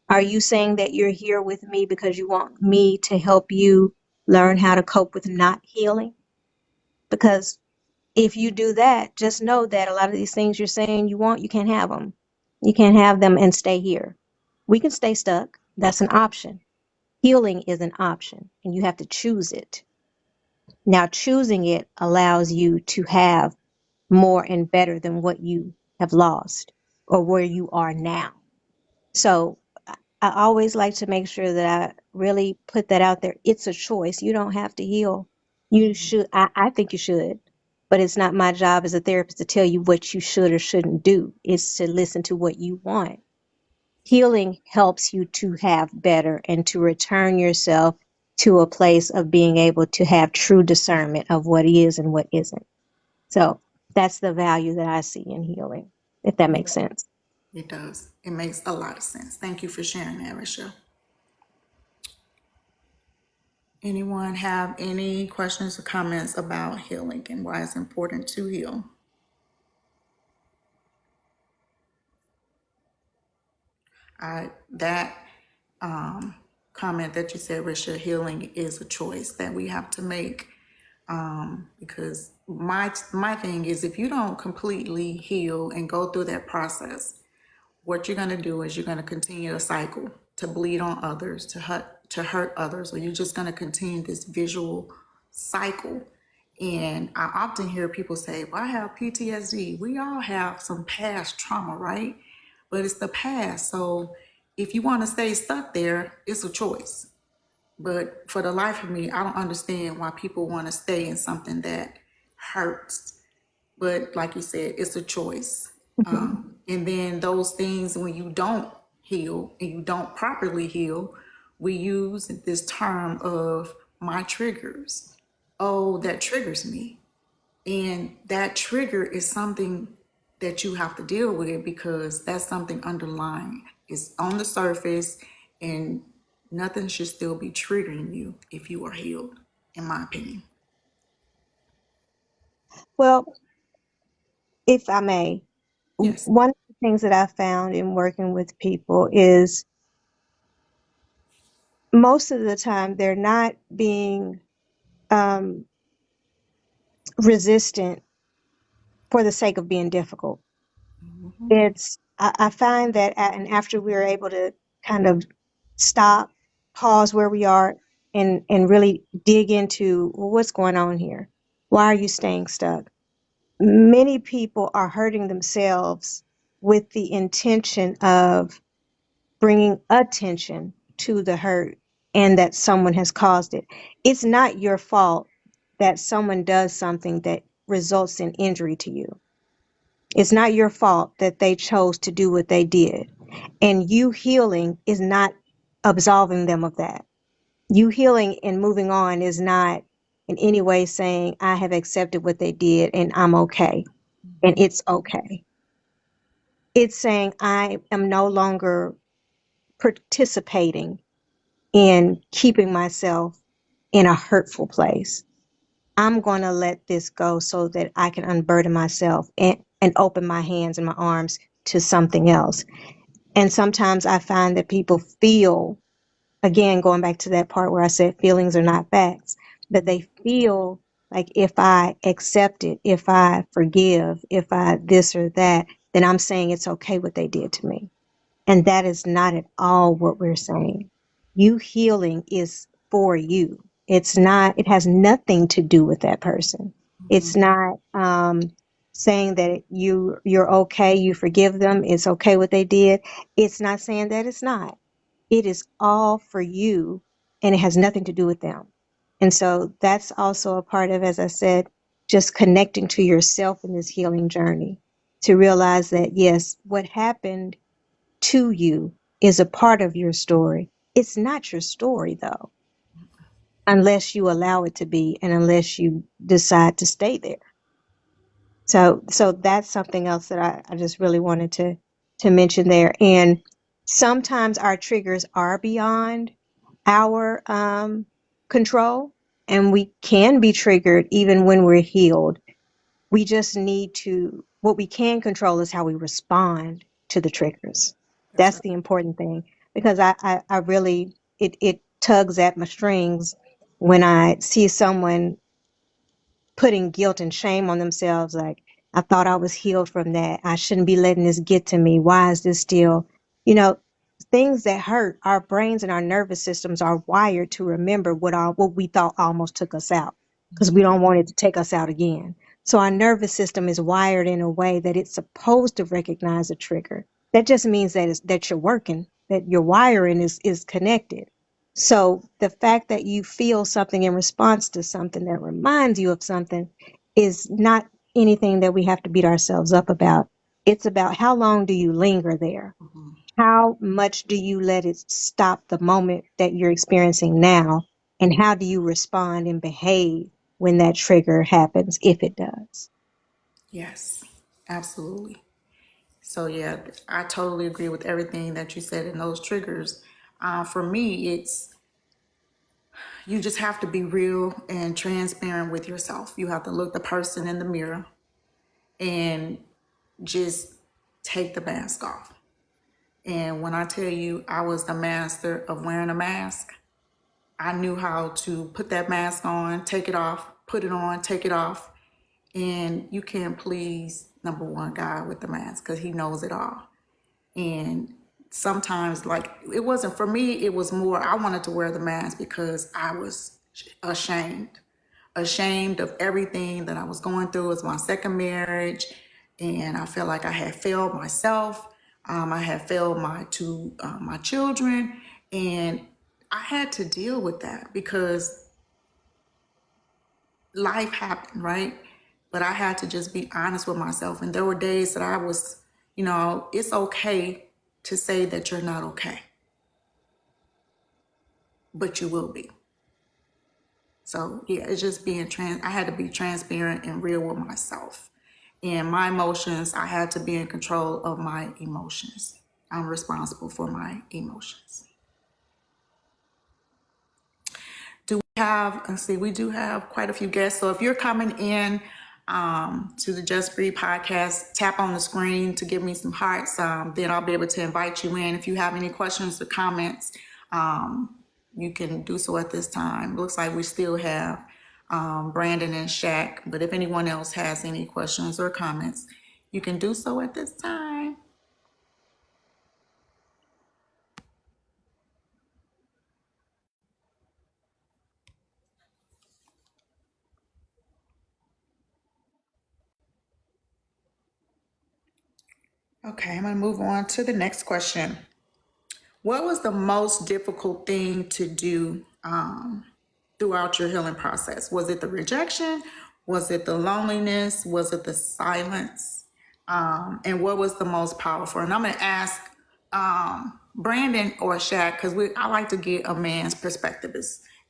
Are you saying that you're here with me because you want me to help you learn how to cope with not healing? Because if you do that, just know that a lot of these things you're saying you want, you can't have them. You can't have them and stay here. We can stay stuck. That's an option. Healing is an option, and you have to choose it. Now, choosing it allows you to have more and better than what you have lost or where you are now. So I always like to make sure that I really put that out there. It's a choice. You don't have to heal. You should. I think you should, but it's not my job as a therapist to tell you what you should or shouldn't do. It's to listen to what you want. Healing helps you to have better and to return yourself to a place of being able to have true discernment of what is and what isn't. So that's the value that I see in healing, if that makes sense. It does. It makes a lot of sense. Thank you for sharing that, Risha. Anyone have any questions or comments about healing and why it's important to heal? That comment that you said, Risha, healing is a choice that we have to make. Because my thing is, if you don't completely heal and go through that process, what you're going to do is you're going to continue a cycle to bleed on others, to hurt others, or you're just going to continue this visual cycle. And I often hear people say, well, I have PTSD. We all have some past trauma, right? But it's the past. So if you want to stay stuck there, it's a choice. But for the life of me, I don't understand why people want to stay in something that hurts. But like you said, it's a choice. And then those things, when you don't heal and you don't properly heal, we use this term of my triggers. Oh, that triggers me. And that trigger is something that you have to deal with because that's something underlying. It's on the surface, and nothing should still be triggering you if you are healed, in my opinion. Well, if I may, Yes. one of the things that I found in working with people is most of the time they're not being um, resistant for the sake of being difficult. I find that, and after we're able to kind of stop, pause where we are, and really dig into, well, what's going on here? Why are you staying stuck? Many people are hurting themselves with the intention of bringing attention to the hurt and that someone has caused it. It's not your fault that someone does something that results in injury to you. It's not your fault that they chose to do what they did. And you healing is not absolving them of that. You healing and moving on is not in any way saying, I have accepted what they did and I'm okay and it's okay. It's saying, I am no longer participating in keeping myself in a hurtful place. I'm going to let this go so that I can unburden myself and open my hands and my arms to something else. And sometimes I find that people feel, again, going back to that part where I said feelings are not facts, that they feel like if I accept it, if I forgive, if I this or that, then I'm saying it's okay what they did to me. And that is not at all what we're saying. You healing is for you. It's not, it has nothing to do with that person. It's not saying that you're okay, you forgive them, it's okay what they did. It's not saying that it's not. It is all for you and it has nothing to do with them. And so that's also a part of, as I said, just connecting to yourself in this healing journey to realize that, yes, what happened to you is a part of your story. It's not your story though, unless you allow it to be and unless you decide to stay there. So that's something else that I just really wanted to mention there. And sometimes our triggers are beyond our control, and we can be triggered even when we're healed. We just need to, what we can control is how we respond to the triggers. That's That's right. the important thing, because I really, it tugs at my strings when I see someone putting guilt and shame on themselves. Like, I thought I was healed from that. I shouldn't be letting this get to me. Why is this still, you know, things that hurt? Our brains and our nervous systems are wired to remember what we thought almost took us out, because we don't want it to take us out again. So our nervous system is wired in a way that it's supposed to recognize a trigger. That just means that you're working, that your wiring is connected. So the fact that you feel something in response to something that reminds you of something is not anything that we have to beat ourselves up about. It's about, how long do you linger there? How much do you let it stop the moment that you're experiencing now? And how do you respond and behave when that trigger happens, if it does? Yes, absolutely. So yeah, I totally agree with everything that you said in those triggers. For me, it's you just have to be real and transparent with yourself. You have to look the person in the mirror and just take the mask off. And when I tell you I was the master of wearing a mask, I knew how to put that mask on, take it off, put it on, take it off. And you can't please number one God with the mask because he knows it all. And sometimes, like, it wasn't for me, it was more I wanted to wear the mask because I was ashamed of everything that I was going through. It was my second marriage, and I felt like I had failed myself. I had failed my children, and I had to deal with that because life happened, right? But I had to just be honest with myself. And there were days that I was, it's okay to say that you're not okay, but you will be. So yeah, it's just I had to be transparent and real with myself. And my emotions, I had to be in control of my emotions. I'm responsible for my emotions. Let's see, we do have quite a few guests. So if you're coming in to the Just Breathe podcast, tap on the screen to give me some hearts. Then I'll be able to invite you in. If you have any questions or comments, you can do so at this time. Looks like we still have Brandon and Shaq, but if anyone else has any questions or comments, you can do so at this time. Okay, I'm gonna move on to the next question. What was the most difficult thing to do throughout your healing process? Was it the rejection? Was it the loneliness? Was it the silence? And what was the most powerful? And I'm going to ask Brandon or Shaq, because I like to get a man's perspective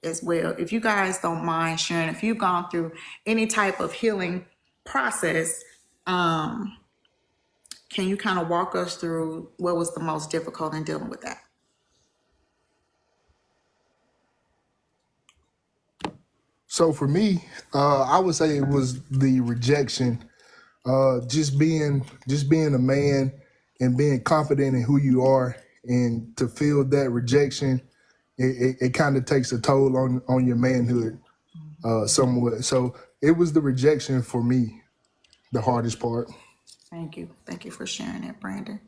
as well. If you guys don't mind sharing, if you've gone through any type of healing process, can you kind of walk us through what was the most difficult in dealing with that? So for me, I would say it was the rejection. Just being a man and being confident in who you are, and to feel that rejection, it kind of takes a toll on your manhood, somewhat. So it was the rejection for me, the hardest part. Thank you. Thank you for sharing that, Brandon.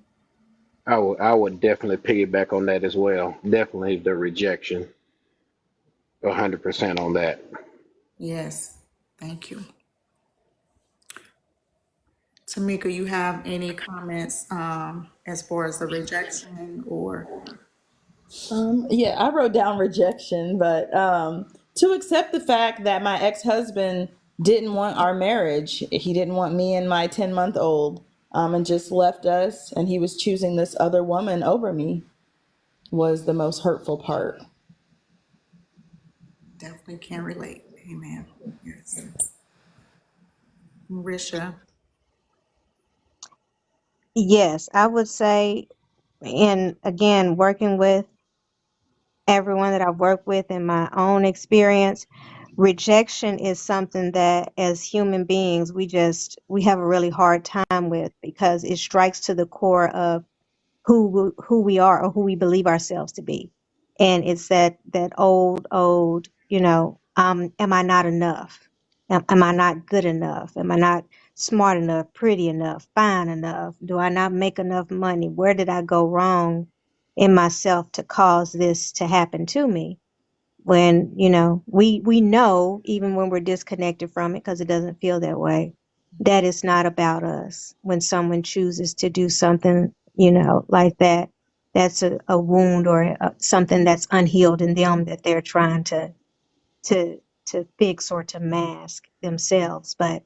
I would definitely piggyback on that as well. Definitely the rejection, 100% on that. Yes, thank you. Tameka, you have any comments as far as the rejection or? Yeah, I wrote down rejection, but to accept the fact that my ex-husband didn't want our marriage. He didn't want me and my 10-month-old, and just left us, and he was choosing this other woman over me was the most hurtful part. Definitely can relate. Amen. Yes. Risha. Yes, I would say, and again, working with everyone that I've worked with in my own experience, rejection is something that as human beings, we have a really hard time with because it strikes to the core of who we are or who we believe ourselves to be. And it's that old, am I not enough? Am I not good enough? Am I not smart enough, pretty enough, fine enough? Do I not make enough money? Where did I go wrong in myself to cause this to happen to me? When, we know even when we're disconnected from it because it doesn't feel that way, that it's not about us. When someone chooses to do something, like that, that's a wound or something that's unhealed in them that they're trying to fix or to mask themselves. But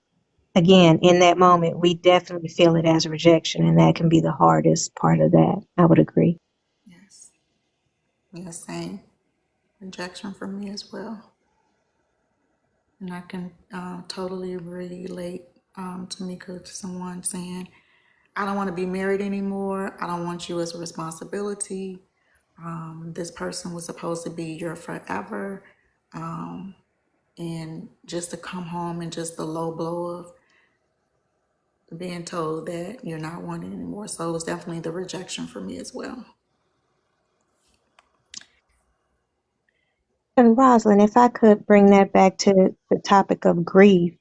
again, in that moment, we definitely feel it as rejection, and that can be the hardest part of that. I would agree. Yes. Yes, same. Rejection for me as well. And I can totally relate, Tameka, to someone saying, I don't want to be married anymore. I don't want you as a responsibility. This person was supposed to be your forever. And just to come home and just the low blow of being told that you're not wanted anymore. So it was definitely the rejection for me as well. And Rosalind, if I could bring that back to the topic of grief,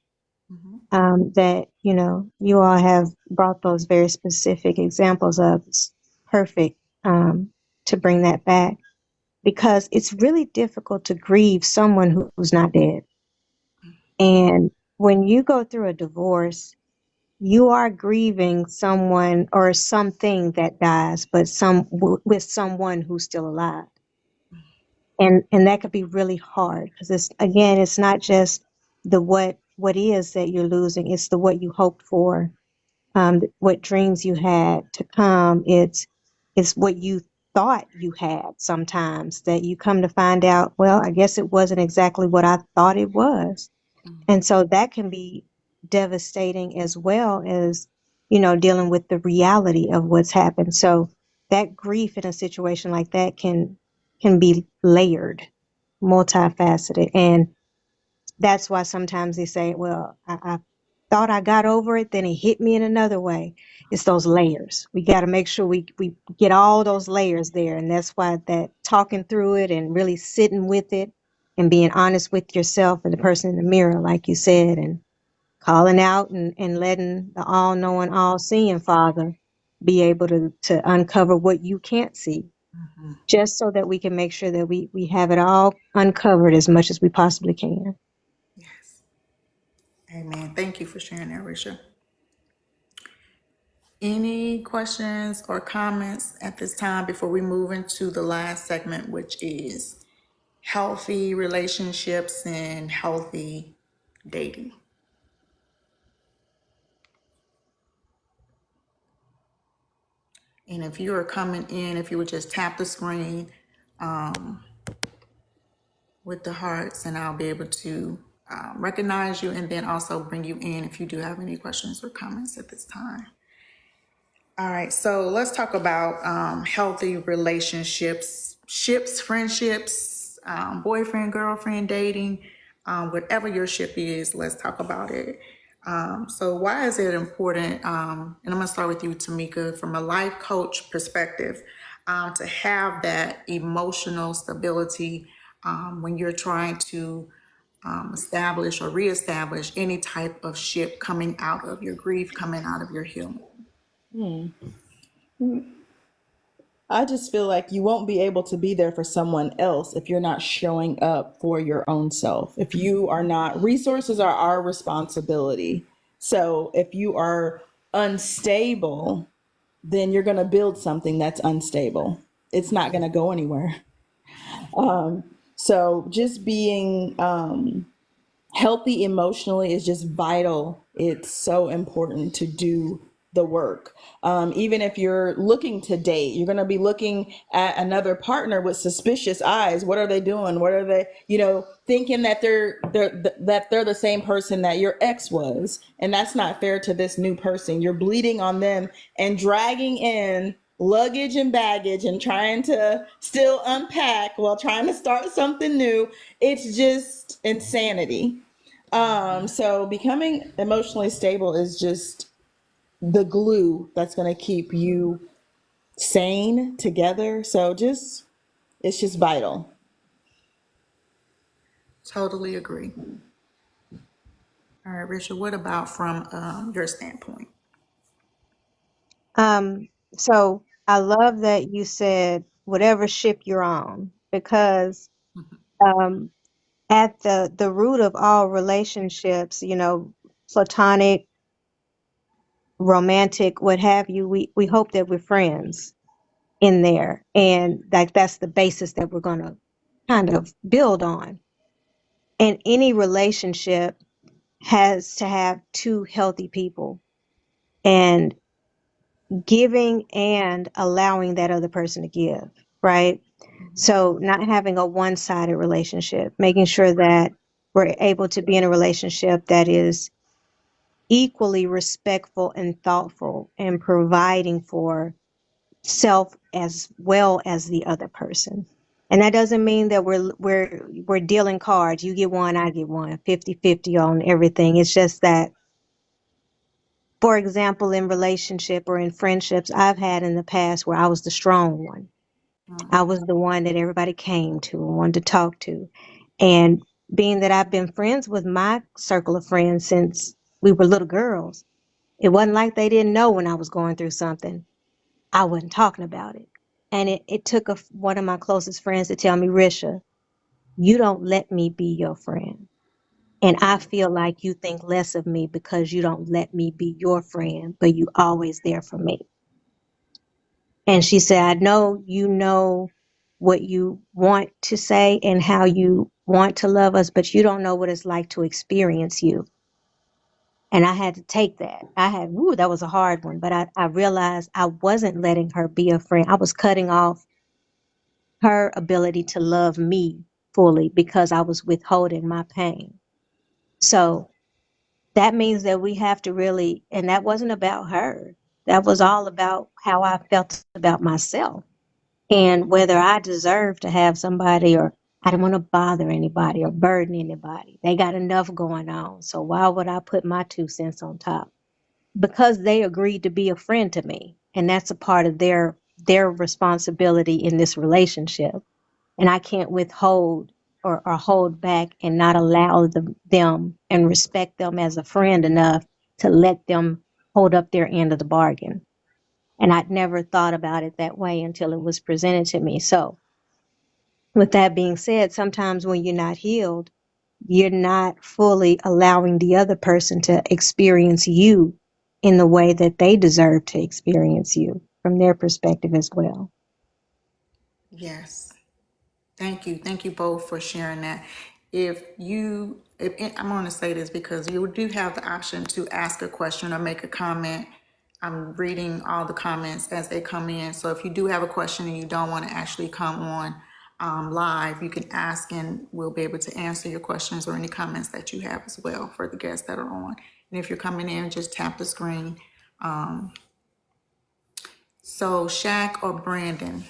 that, you all have brought those very specific examples of. It's perfect to bring that back, because it's really difficult to grieve someone who's not dead. And when you go through a divorce, you are grieving someone or something that dies, but with someone who's still alive. And that could be really hard, because it's not just the what is that you're losing, it's the what you hoped for, what dreams you had to come. It's what you thought you had sometimes, that you come to find out, well, I guess it wasn't exactly what I thought it was. And so that can be devastating, as well as, dealing with the reality of what's happened. So that grief in a situation like that can be layered, multifaceted. And that's why sometimes they say, well, I thought I got over it, then it hit me in another way. It's those layers. We got to make sure we get all those layers there. And that's why that talking through it and really sitting with it and being honest with yourself and the person in the mirror, like you said, and calling out and letting the all-knowing, all-seeing Father be able to uncover what you can't see, just so that we can make sure that we have it all uncovered as much as we possibly can. Yes. Amen. Thank you for sharing that, Risha. Any questions or comments at this time before we move into the last segment, which is healthy relationships and healthy dating? And if you are coming in, if you would just tap the screen with the hearts, and I'll be able to recognize you and then also bring you in if you do have any questions or comments at this time. All right, so let's talk about healthy relationships, friendships, boyfriend, girlfriend, dating, whatever your ship is, let's talk about it. So why is it important, and I'm gonna start with you, Tameka, from a life coach perspective, to have that emotional stability when you're trying to establish or reestablish any type of ship coming out of your grief, coming out of your healing? I just feel like you won't be able to be there for someone else if you're not showing up for your own self. If you are not, resources are our responsibility. So if you are unstable, then you're going to build something that's unstable. It's not going to go anywhere. So just being healthy emotionally is just vital. It's so important to do the work. Even if you're looking to date, you're going to be looking at another partner with suspicious eyes. What are they doing? What are they, thinking that they're the same person that your ex was, and that's not fair to this new person. You're bleeding on them and dragging in luggage and baggage and trying to still unpack while trying to start something new. It's just insanity. So becoming emotionally stable is just the glue that's going to keep you sane together. So it's just vital. Totally agree. All right, Richard, what about from your standpoint? So I love that you said whatever ship you're on, because um, at the root of all relationships, platonic, romantic, what have you, we hope that we're friends in there, and like that's the basis that we're going to kind of build on. And any relationship has to have two healthy people, and giving and allowing that other person to give, right? So not having a one-sided relationship, making sure that we're able to be in a relationship that is equally respectful and thoughtful and providing for self as well as the other person. And that doesn't mean that we're dealing cards. You get one, I get one, 50-50 on everything. It's just that, for example, in relationship or in friendships I've had in the past where I was the strong one. I was the one that everybody came to and wanted to talk to. And being that I've been friends with my circle of friends since we were little girls, it wasn't like they didn't know when I was going through something. I wasn't talking about it. And it took one of my closest friends to tell me, Risha, you don't let me be your friend. And I feel like you think less of me because you don't let me be your friend, but you always there for me. And she said, I know you know what you want to say and how you want to love us, but you don't know what it's like to experience you. And I had to take that. That was a hard one, but I realized I wasn't letting her be a friend. I was cutting off her ability to love me fully because I was withholding my pain. So that means that we have to really, and that wasn't about her. That was all about how I felt about myself and whether I deserve to have somebody, or I don't want to bother anybody or burden anybody. They got enough going on. So why would I put my 2 cents on top? Because they agreed to be a friend to me. And that's a part of their responsibility in this relationship. And I can't withhold or hold back and not allow them and respect them as a friend enough to let them hold up their end of the bargain. And I'd never thought about it that way until it was presented to me. So with that being said, sometimes when you're not healed, you're not fully allowing the other person to experience you in the way that they deserve to experience you from their perspective as well. Yes. Thank you. Thank you both for sharing that. If I'm going to say this because you do have the option to ask a question or make a comment. I'm reading all the comments as they come in. So if you do have a question and you don't want to actually come on live, you can ask and we'll be able to answer your questions or any comments that you have as well for the guests that are on. And if you're coming in, just tap the screen. So Shaq or Brandon,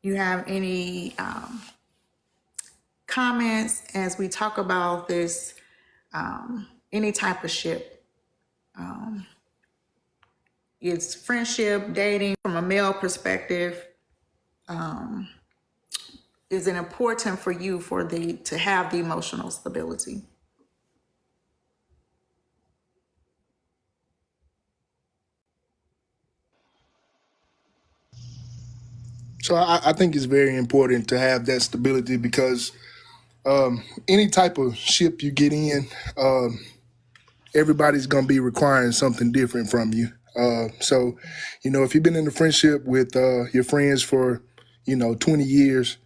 you have any comments as we talk about this, any type of ship? It's friendship, dating from a male perspective. Is it important for you to have the emotional stability? So I think it's very important to have that stability because any type of ship you get in, everybody's going to be requiring something different from you. So, if you've been in a friendship with your friends for, 20 years,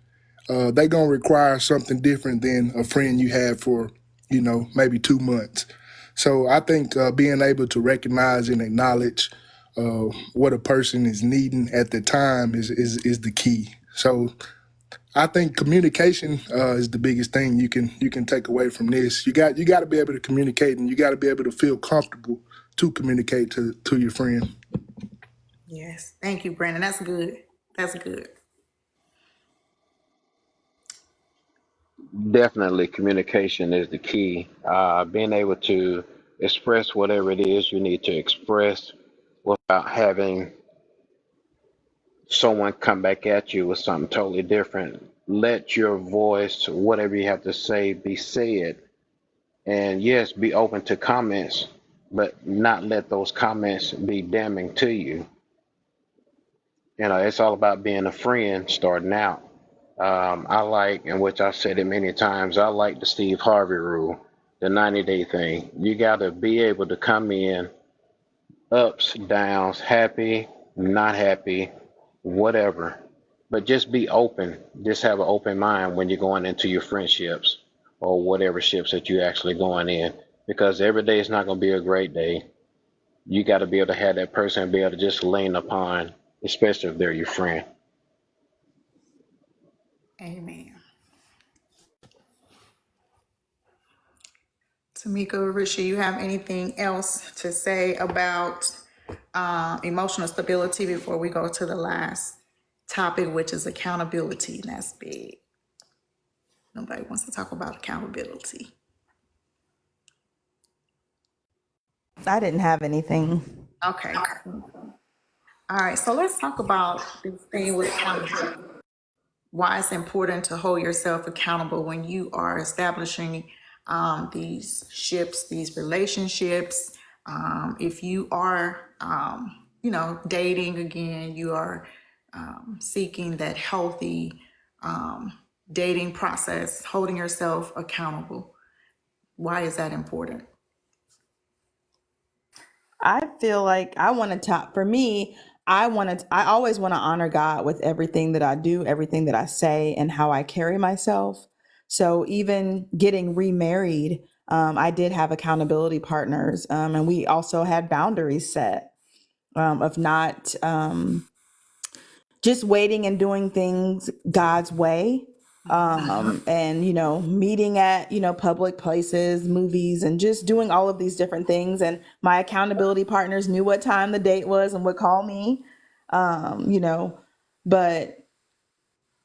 they're going to require something different than a friend you had for, maybe 2 months. So I think being able to recognize and acknowledge what a person is needing at the time is the key. So I think communication is the biggest thing you can take away from this. You got to be able to communicate, and you got to be able to feel comfortable to communicate to your friend. Yes. Thank you, Brandon. That's good. That's good. Definitely, communication is the key. Being able to express whatever it is you need to express without having someone come back at you with something totally different. Let your voice, whatever you have to say, be said. And yes, be open to comments, but not let those comments be damning to you. It's all about being a friend starting out. I like, and which I've said it many times, I like the Steve Harvey rule, the 90-day thing. You got to be able to come in ups, downs, happy, not happy, whatever. But just be open. Just have an open mind when you're going into your friendships or whatever ships that you're actually going in. Because every day is not going to be a great day. You got to be able to have that person and be able to just lean upon, especially if they're your friend. Amen. Tameka or Risha, you have anything else to say about emotional stability before we go to the last topic, which is accountability, and that's big. Nobody wants to talk about accountability. I didn't have anything. Okay. All right, so let's talk about this thing with accountability. Why it's important to hold yourself accountable when you are establishing these ships, these relationships. If you are, dating again, you are seeking that healthy dating process, holding yourself accountable. Why is that important? I feel like for me, I always want to honor God with everything that I do, everything that I say, and how I carry myself. So even getting remarried, I did have accountability partners, and we also had boundaries set of not just waiting and doing things God's way. And meeting at public places, movies, and just doing all of these different things. And my accountability partners knew what time the date was and would call me. But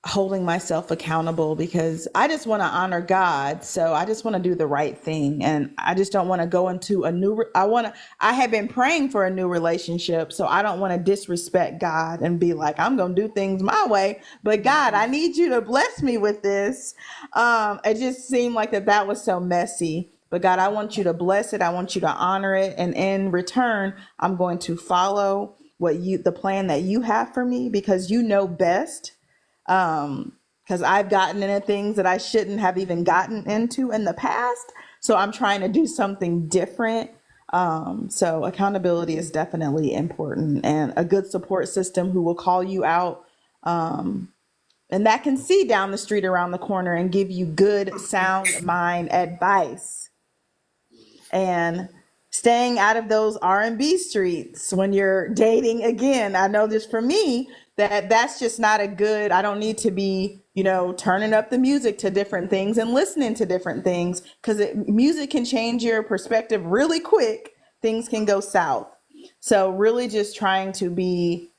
holding myself accountable, because I just want to honor God. So I just want to do the right thing. And I just don't want to go into I have been praying for a new relationship. So I don't want to disrespect God and be like, I'm going to do things my way. But God, I need you to bless me with this. It just seemed like that was so messy. But God, I want you to bless it. I want you to honor it. And in return, I'm going to follow the plan that you have for me, because you know best. Because I've gotten into things that I shouldn't have even gotten into in the past. So I'm trying to do something different. So accountability is definitely important, and a good support system who will call you out, and that can see down the street around the corner and give you good, sound mind advice. And staying out of those R&B streets when you're dating again. I know this for me, that's just not I don't need to be, turning up the music to different things and listening to different things, because music can change your perspective really quick. Things can go south. So really just trying to be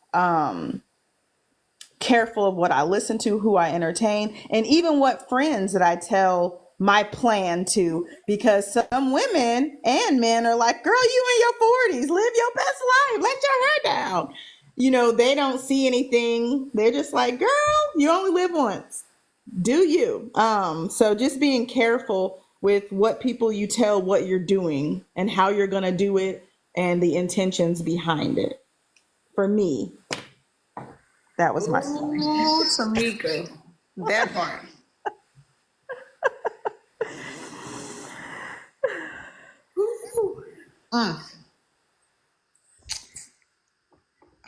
careful of what I listen to, who I entertain, and even what friends that I tell my plan to, because some women and men are like, girl, you in your 40s, live your best life, let your hair down. They don't see anything. They're just like, girl, you only live once. Do you? So just being careful with what people you tell what you're doing and how you're going to do it and the intentions behind it. For me, that was my story. Ooh, Tameka, that part. Ooh.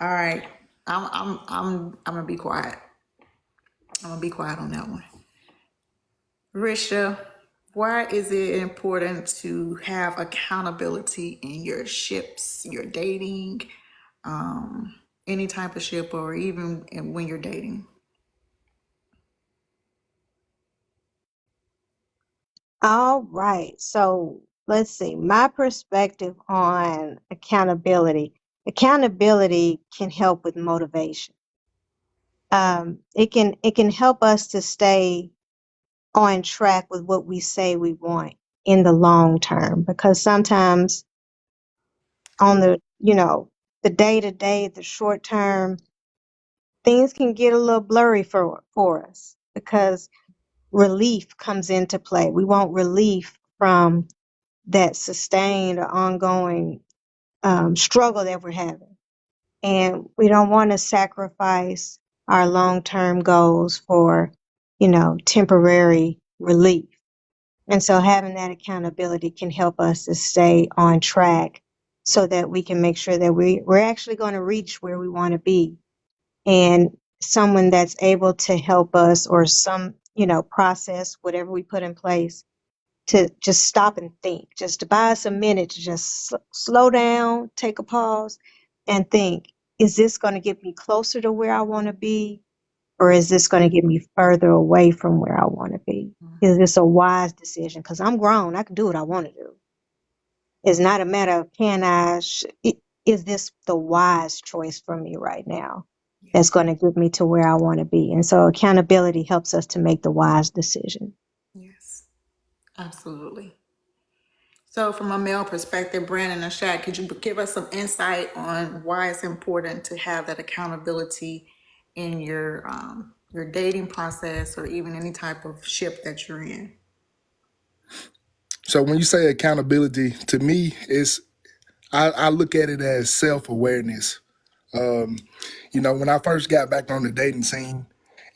All right, I'm gonna be quiet. I'm gonna be quiet on that one. Risha, why is it important to have accountability in your ships, your dating, any type of ship, or even when you're dating? All right. So let's see. My perspective on accountability. Accountability can help with motivation. It can help us to stay on track with what we say we want in the long term, because sometimes on the day to day, the short term, things can get a little blurry for us, because relief comes into play. We want relief from that sustained or ongoing struggle that we're having. And we don't want to sacrifice our long-term goals for, temporary relief. And so having that accountability can help us to stay on track, so that we can make sure that we're actually going to reach where we want to be. And someone that's able to help us, or some, process, whatever we put in place, to just stop and think, just to buy us a minute to just slow down, take a pause, and think, is this going to get me closer to where I want to be? Or is this going to get me further away from where I want to be? Is this a wise decision? Because I'm grown. I can do what I want to do. It's not a matter of is this the wise choice for me right now? that's going to get me to where I want to be. And so accountability helps us to make the wise decision. Yes, absolutely. So, from a male perspective, Brandon and Shaq, could you give us some insight on why it's important to have that accountability in your dating process or even any type of ship that you're in? So when you say accountability, to me, I look at it as self-awareness. When I first got back on the dating scene,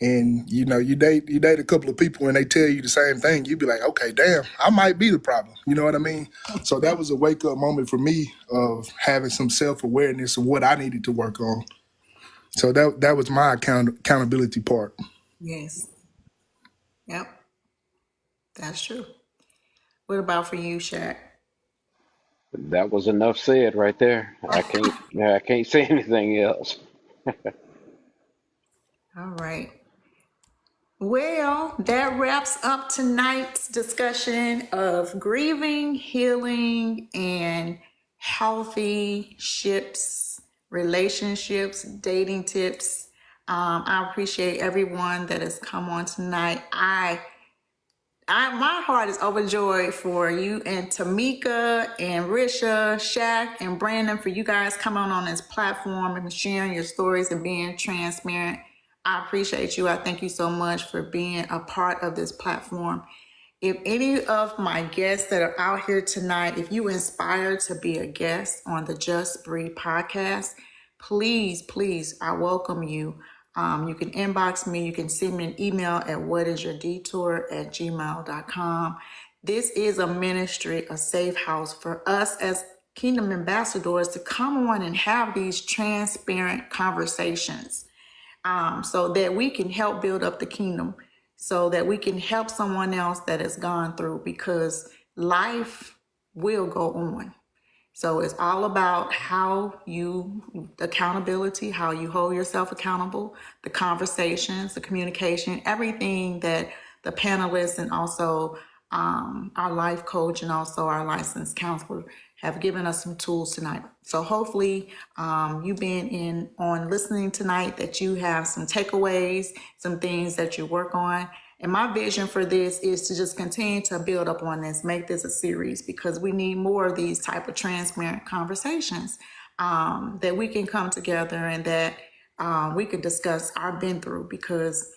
and you date a couple of people and they tell you the same thing, you be like, okay, damn, I might be the problem. You know what I mean? So that was a wake up moment for me of having some self-awareness of what I needed to work on. So that was my accountability part. Yes. Yep. That's true. What about for you, Shaq? That was enough said right there. I can't say anything else. All right. Well, that wraps up tonight's discussion of grieving, healing, and healthy ships, relationships, dating tips. I appreciate everyone that has come on tonight. My heart is overjoyed for you and Tameka and Risha, Shaq, and Brandon for you guys coming on this platform and sharing your stories and being transparent. I appreciate you. I thank you so much for being a part of this platform. If any of my guests that are out here tonight, if you inspire to be a guest on the Just Breathe podcast, please, I welcome you. You can inbox me. You can send me an email at whatisyourdetour@gmail.com. This is a ministry, a safe house for us as kingdom ambassadors to come on and have these transparent conversations, so that we can help build up the kingdom, so that we can help someone else that has gone through, because life will go on. So it's all about accountability, how you hold yourself accountable, the conversations, the communication, everything that the panelists and also our life coach and also our licensed counselor have given us some tools tonight. So hopefully you being in on listening tonight, that you have some takeaways, some things that you work on. And my vision for this is to just continue to build up on this, make this a series, because we need more of these type of transparent conversations, that we can come together and that we can discuss our been through, because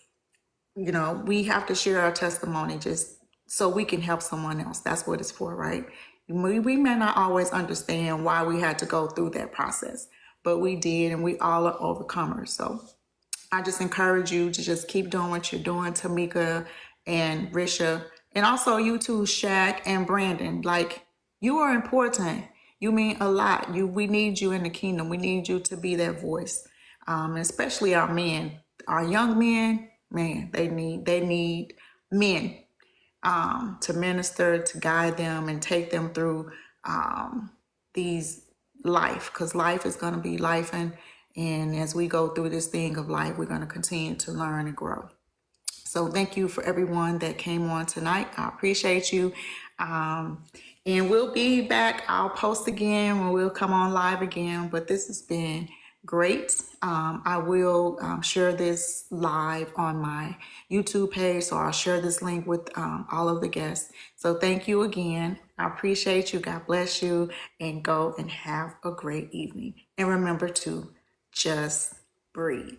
we have to share our testimony just so we can help someone else. That's what it's for, right? We may not always understand why we had to go through that process, but we did, and we all are overcomers. So I just encourage you to just keep doing what you're doing, Tameka and Risha, and also you too, Shaq and Brandon. Like, you are important. You mean a lot. We need you in the kingdom. We need you to be that voice, especially our men, our young men. Man, they need men to minister, to guide them, and take them through these life, because life is going to be life, and as we go through this thing of life, we're going to continue to learn and grow. So thank you for everyone that came on tonight. I appreciate you. And we'll be back. I'll post again when we'll come on live again. But this has been great. I will share this live on my YouTube page. So I'll share this link with all of the guests. So thank you again. I appreciate you. God bless you. And go and have a great evening. And remember to just breathe.